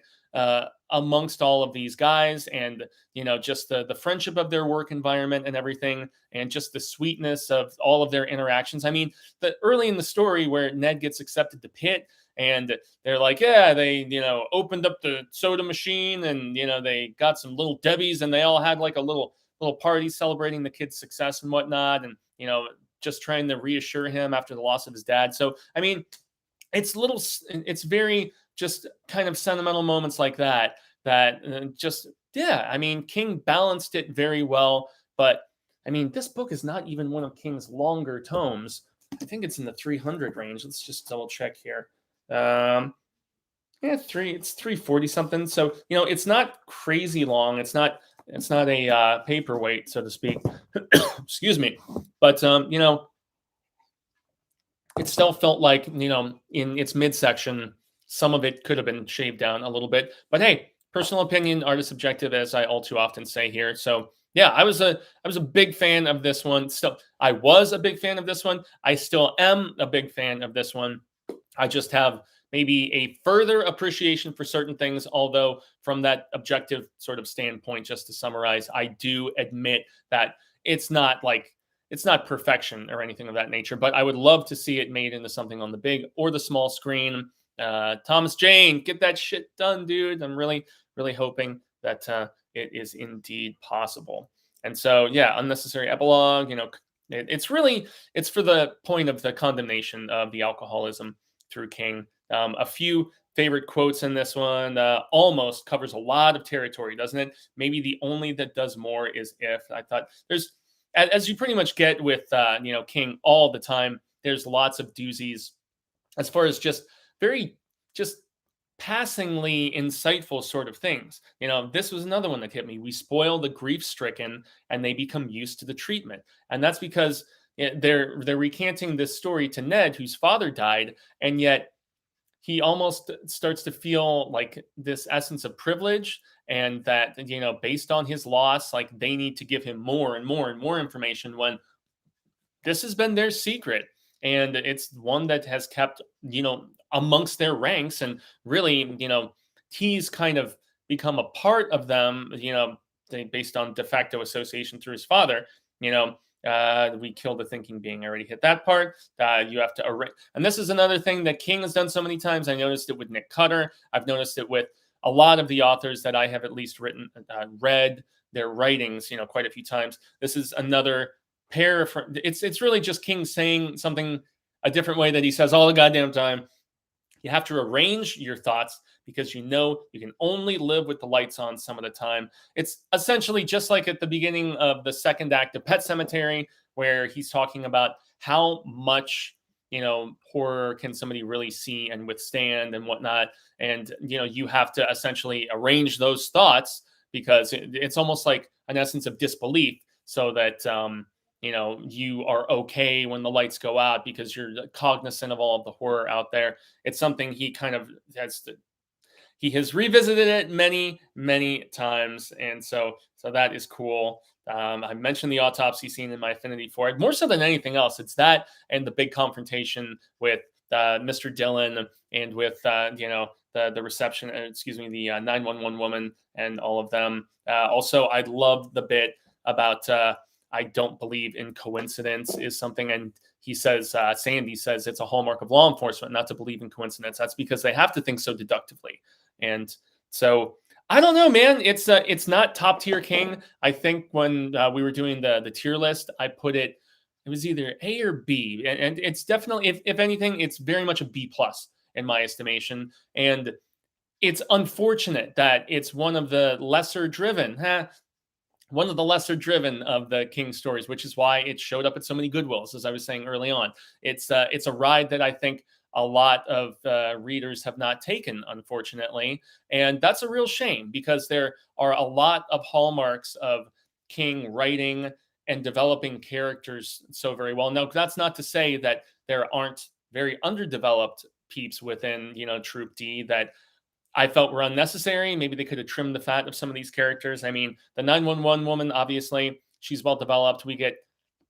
Speaker 1: amongst all of these guys, and just the friendship of their work environment and everything, and just the sweetness of all of their interactions. I mean, the early in the story where Ned gets accepted to Pitt, and they're like, yeah, they opened up the soda machine, and they got some little Debbies, and they all had like a little party celebrating the kid's success and whatnot, and just trying to reassure him after the loss of his dad. So I mean, it's very just kind of sentimental moments like that I mean, King balanced it very well. But I mean, this book is not even one of King's longer tomes. I think it's in the 300 range. Let's just double check here. It's 340 something. So, it's not crazy long. It's not a paperweight, so to speak. Excuse me. But, it still felt like, in its midsection, some of it could have been shaved down a little bit. But hey, personal opinion, art is subjective, as I all too often say here. So yeah, I was a big fan of this one. I was a big fan of this one. I still am a big fan of this one. I just have maybe a further appreciation for certain things, although from that objective sort of standpoint, just to summarize, I do admit that it's not perfection or anything of that nature, but I would love to see it made into something on the big or the small screen. Thomas Jane, get that shit done, dude. I'm really, really hoping that it is indeed possible. And so, yeah, unnecessary epilogue, it's for the point of the condemnation of the alcoholism through King. A few favorite quotes in this one. Almost covers a lot of territory, doesn't it? Maybe the only that does more is if. I thought there's, as you pretty much get with King all the time, there's lots of doozies as far as just very passingly insightful sort of things. This was another one that hit me. We spoil the grief-stricken, and they become used to the treatment. And that's because they're recanting this story to Ned, whose father died, and yet he almost starts to feel like this essence of privilege, and that, based on his loss, like they need to give him more and more and more information, when this has been their secret. And it's one that has kept, amongst their ranks, and really, he's kind of become a part of them, based on de facto association through his father. We kill the thinking being. I already hit that part. You have to and this is another thing that King has done so many times. I noticed it with Nick Cutter. I've noticed it with a lot of the authors that I have at least read their writings, quite a few times. This is another it's really just King saying something a different way that he says all the goddamn time. You have to arrange your thoughts, because you can only live with the lights on some of the time. It's essentially just like at the beginning of the second act of Pet Sematary, where he's talking about how much, horror can somebody really see and withstand and whatnot. And, you have to essentially arrange those thoughts, because it's almost like an essence of disbelief, so that, you are okay when the lights go out, because you're cognizant of all of the horror out there. It's something he kind of he has revisited it many, many times. And so that is cool. I mentioned the autopsy scene in my affinity for it. More so than anything else, it's that and the big confrontation with Mr. Dillon, and with, the reception, excuse me, the 911 woman and all of them. Also, I love the bit about I don't believe in coincidence is something, and he says Sandy says it's a hallmark of law enforcement not to believe in coincidence. That's because they have to think so deductively, and so I don't know, man. It's not top tier King. I think when we were doing the tier list, I put it. It was either A or B, and it's definitely, if anything, it's very much a B plus in my estimation. And it's unfortunate that it's one of the lesser driven, one of the lesser driven of the King stories, which is why it showed up at so many Goodwills, as I was saying early on. It's a ride that I think a lot of readers have not taken, unfortunately, and that's a real shame because there are a lot of hallmarks of King writing and developing characters so very well. Now, that's not to say that there aren't very underdeveloped peeps within, Troop D that I felt were unnecessary. Maybe they could have trimmed the fat of some of these characters. I mean, the 911 woman, obviously, she's well developed. We get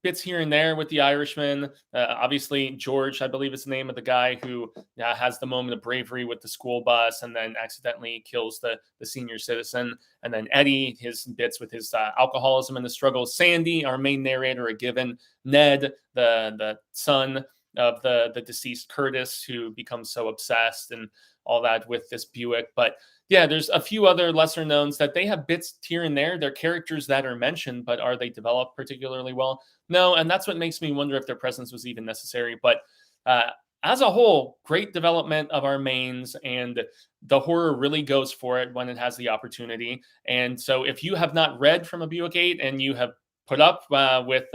Speaker 1: bits here and there with the Irishman. Obviously, George, I believe is the name of the guy who has the moment of bravery with the school bus and then accidentally kills the senior citizen. And then Eddie, his bits with his alcoholism and the struggles. Sandy, our main narrator, a given. Ned, the son of the deceased Curtis, who becomes so obsessed and all that with this Buick. But yeah, there's a few other lesser knowns that they have bits here and there. They're characters that are mentioned, but are they developed particularly well? No, and that's what makes me wonder if their presence was even necessary. But as a whole, great development of our mains, and the horror really goes for it when it has the opportunity. And so if you have not read from a Buick 8 and you have put up with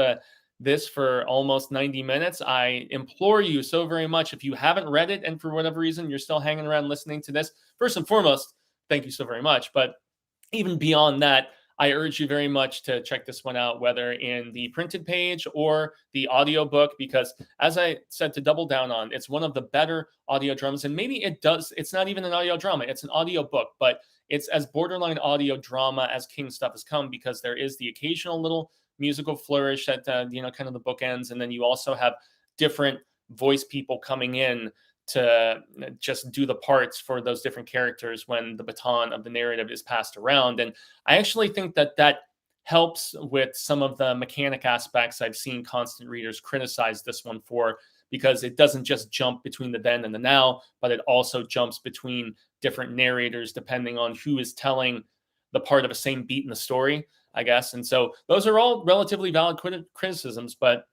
Speaker 1: this for almost 90 minutes, I implore you so very much, if you haven't read it and for whatever reason you're still hanging around listening to this, first and foremost, thank you so very much. But even beyond that, I urge you very much to check this one out, whether in the printed page or the audiobook, because as I said, to double down on, it's one of the better audio dramas. And maybe it's not even an audio drama, it's an audio book, but it's as borderline audio drama as King stuff has come, because there is the occasional little musical flourish at kind of the bookends, and then you also have different voice people coming in to just do the parts for those different characters when the baton of the narrative is passed around. And I actually think that helps with some of the mechanic aspects I've seen constant readers criticize this one for, because it doesn't just jump between the then and the now, but it also jumps between different narrators depending on who is telling the part of a same beat in the story, I guess. And so those are all relatively valid criticisms, but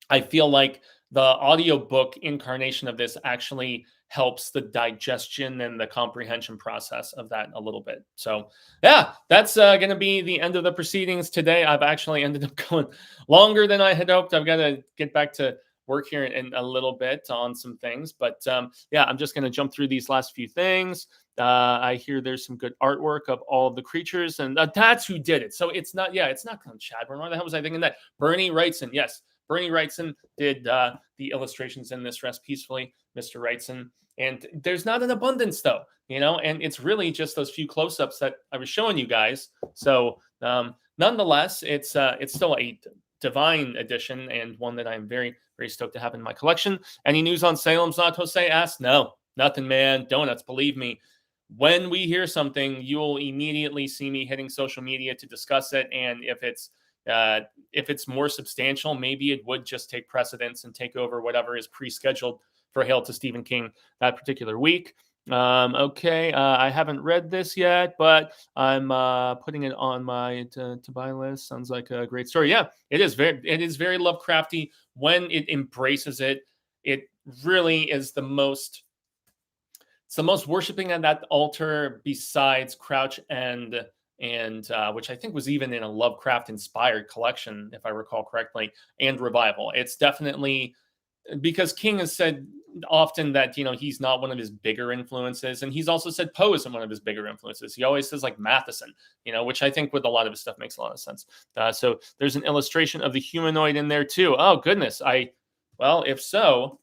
Speaker 1: I feel like the audiobook incarnation of this actually helps the digestion and the comprehension process of that a little bit. So yeah, that's going to be the end of the proceedings today. I've actually ended up going longer than I had hoped. I've got to get back to work here in a little bit on some things, but yeah, I'm just going to jump through these last few things. I hear there's some good artwork of all of the creatures, and that's who did it. So it's not Glenn Chadbourne. Why the hell was I thinking that? Bernie Wrightson. Yes, Bernie Wrightson did the illustrations in this. Rest peacefully, Mr. Wrightson. And there's not an abundance, though, and it's really just those few close-ups that I was showing you guys. So nonetheless, it's still a divine edition, and one that I'm very, very stoked to have in my collection. Any news on Salem's Lot? Jose asked. No, nothing, man. Donuts, believe me. When we hear something, you will immediately see me hitting social media to discuss it. And if it's more substantial, maybe it would just take precedence and take over whatever is pre-scheduled for Hail to Stephen King that particular week. Okay, I haven't read this yet, but I'm putting it on my to buy list. Sounds like a great story. Yeah, it is very Lovecrafty. When it embraces it, it really is the most. It's the most worshiping at that altar besides Crouch and which I think was even in a Lovecraft-inspired collection, if I recall correctly, and Revival. It's definitely, because King has said often that, he's not one of his bigger influences, and he's also said Poe isn't one of his bigger influences. He always says like Matheson, which I think with a lot of his stuff makes a lot of sense. So there's an illustration of the humanoid in there too. Oh, goodness. Well, if so,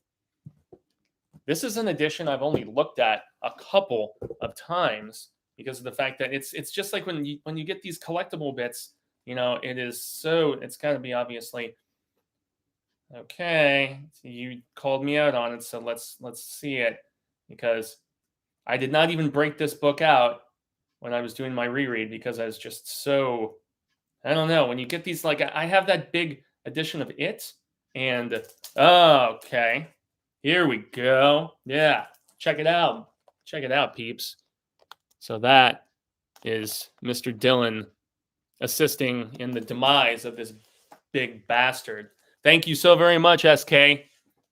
Speaker 1: this is an edition I've only looked at a couple of times because of the fact that it's just like when you get these collectible bits, it's got to be obviously okay. So you called me out on it, so let's see it, because I did not even break this book out when I was doing my reread because I was just so, I don't know. When you get these, like, I have that big edition of It, and okay, here we go. Yeah, check it out. Check it out, peeps. So that is Mr. Dillon assisting in the demise of this big bastard. Thank you so very much, SK.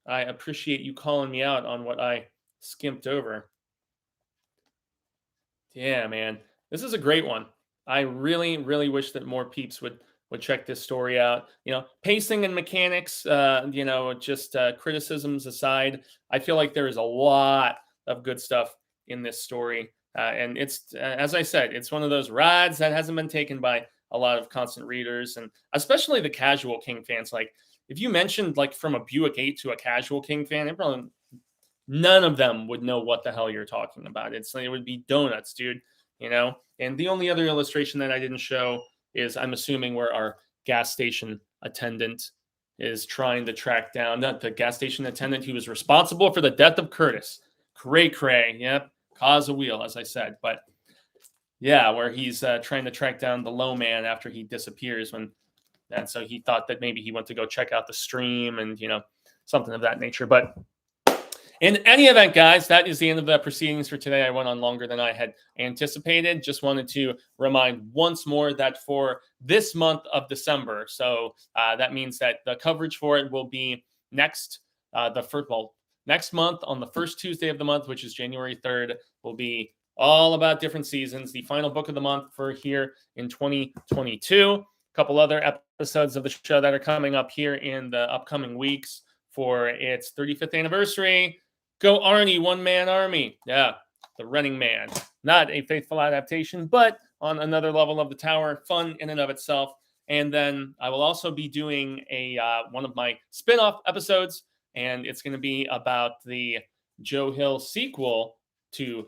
Speaker 1: I appreciate you calling me out on what I skimped over. Yeah, man. This is a great one. I really, really wish that more peeps would check this story out. Pacing and mechanics, just criticisms aside, I feel like there is a lot of good stuff in this story. And it's, as I said, it's one of those rides that hasn't been taken by a lot of constant readers, and especially the casual King fans. Like, if you mentioned, like, from a Buick 8 to a casual King fan, none of them would know what the hell you're talking about. It would be donuts, dude. And the only other illustration that I didn't show is, I'm assuming, where our gas station attendant is trying to track down the gas station attendant who was responsible for the death of Curtis. Cray. Yep. Cause a wheel, as I said. But yeah, where he's trying to track down the low man after he disappears and so he thought that maybe he went to go check out the stream and, something of that nature. But in any event, guys, that is the end of the proceedings for today. I went on longer than I had anticipated. Just wanted to remind once more that for this month of December, so that means that the coverage for it will be next month on the first Tuesday of the month, which is January 3rd, will be all about different seasons. The final book of the month for here in 2022. A couple other episodes of the show that are coming up here in the upcoming weeks for its 35th anniversary. Go Arnie, One Man Army. Yeah, the Running Man. Not a faithful adaptation, but on another level of the tower. Fun in and of itself. And then I will also be doing one of my spin-off episodes, and it's going to be about the Joe Hill sequel to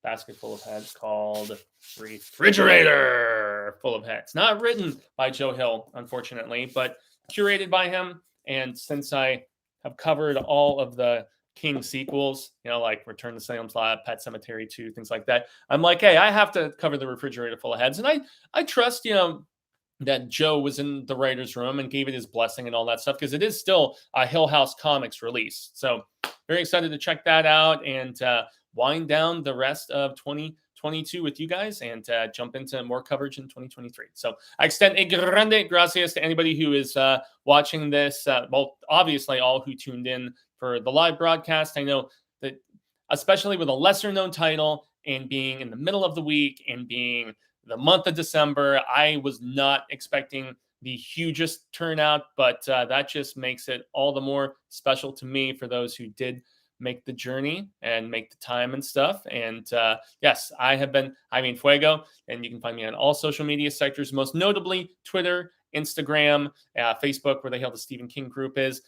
Speaker 1: Basket Full of Heads called Refrigerator Full of Heads. Not written by Joe Hill, unfortunately, but curated by him. And since I have covered all of the King sequels, like Return to Salem's Lot, Pet Sematary 2, things like that, I'm like, hey, I have to cover the Refrigerator Full of Heads. And I trust, that Joe was in the writer's room and gave it his blessing and all that stuff, because it is still a Hill House Comics release. So very excited to check that out and wind down the rest of 2022 with you guys and jump into more coverage in 2023. So I extend a grande gracias to anybody who is watching this. Well, obviously all who tuned in for the live broadcast. I know that especially with a lesser known title and being in the middle of the week and being the month of December, I was not expecting the hugest turnout, but that just makes it all the more special to me for those who did make the journey and make the time and stuff. And yes, I have been Jaime Fuego, and you can find me on all social media sectors, most notably Twitter, Instagram, Facebook, where the Hail to Stephen King group is.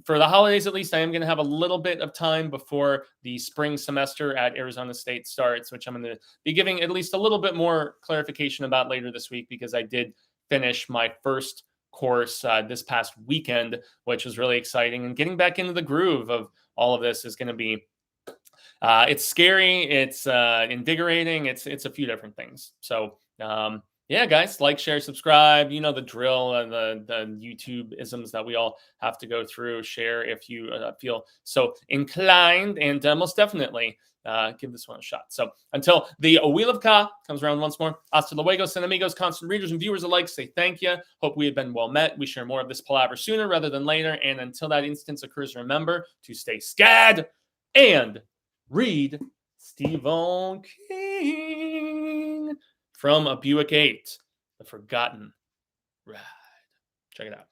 Speaker 1: For the holidays, at least, I am going to have a little bit of time before the spring semester at Arizona State starts, which I'm going to be giving at least a little bit more clarification about later this week, because I did finish my first course this past weekend, which was really exciting. And getting back into the groove of all of this is going to be, it's scary, it's invigorating, it's a few different things. So yeah, guys, like, share, subscribe. You know the drill, the YouTube isms that we all have to go through. Share if you feel so inclined, and most definitely give this one a shot. So until the Wheel of Ka comes around once more, hasta luego, sin amigos, constant readers and viewers alike, say thank you. Hope we have been well met. We share more of this palaver sooner rather than later. And until that instance occurs, remember to stay scad and read Stephen King from a Buick 8, The Forgotten Ride. Check it out.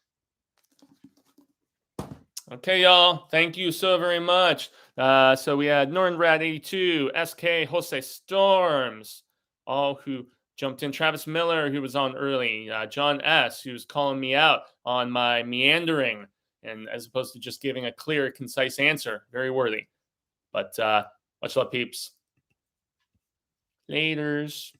Speaker 1: Okay, y'all. Thank you so very much. So we had Nornrad82, SK, Jose Storms, all who jumped in. Travis Miller, who was on early. John S., who's calling me out on my meandering, and as opposed to just giving a clear, concise answer. Very worthy. But much love, peeps. Laters.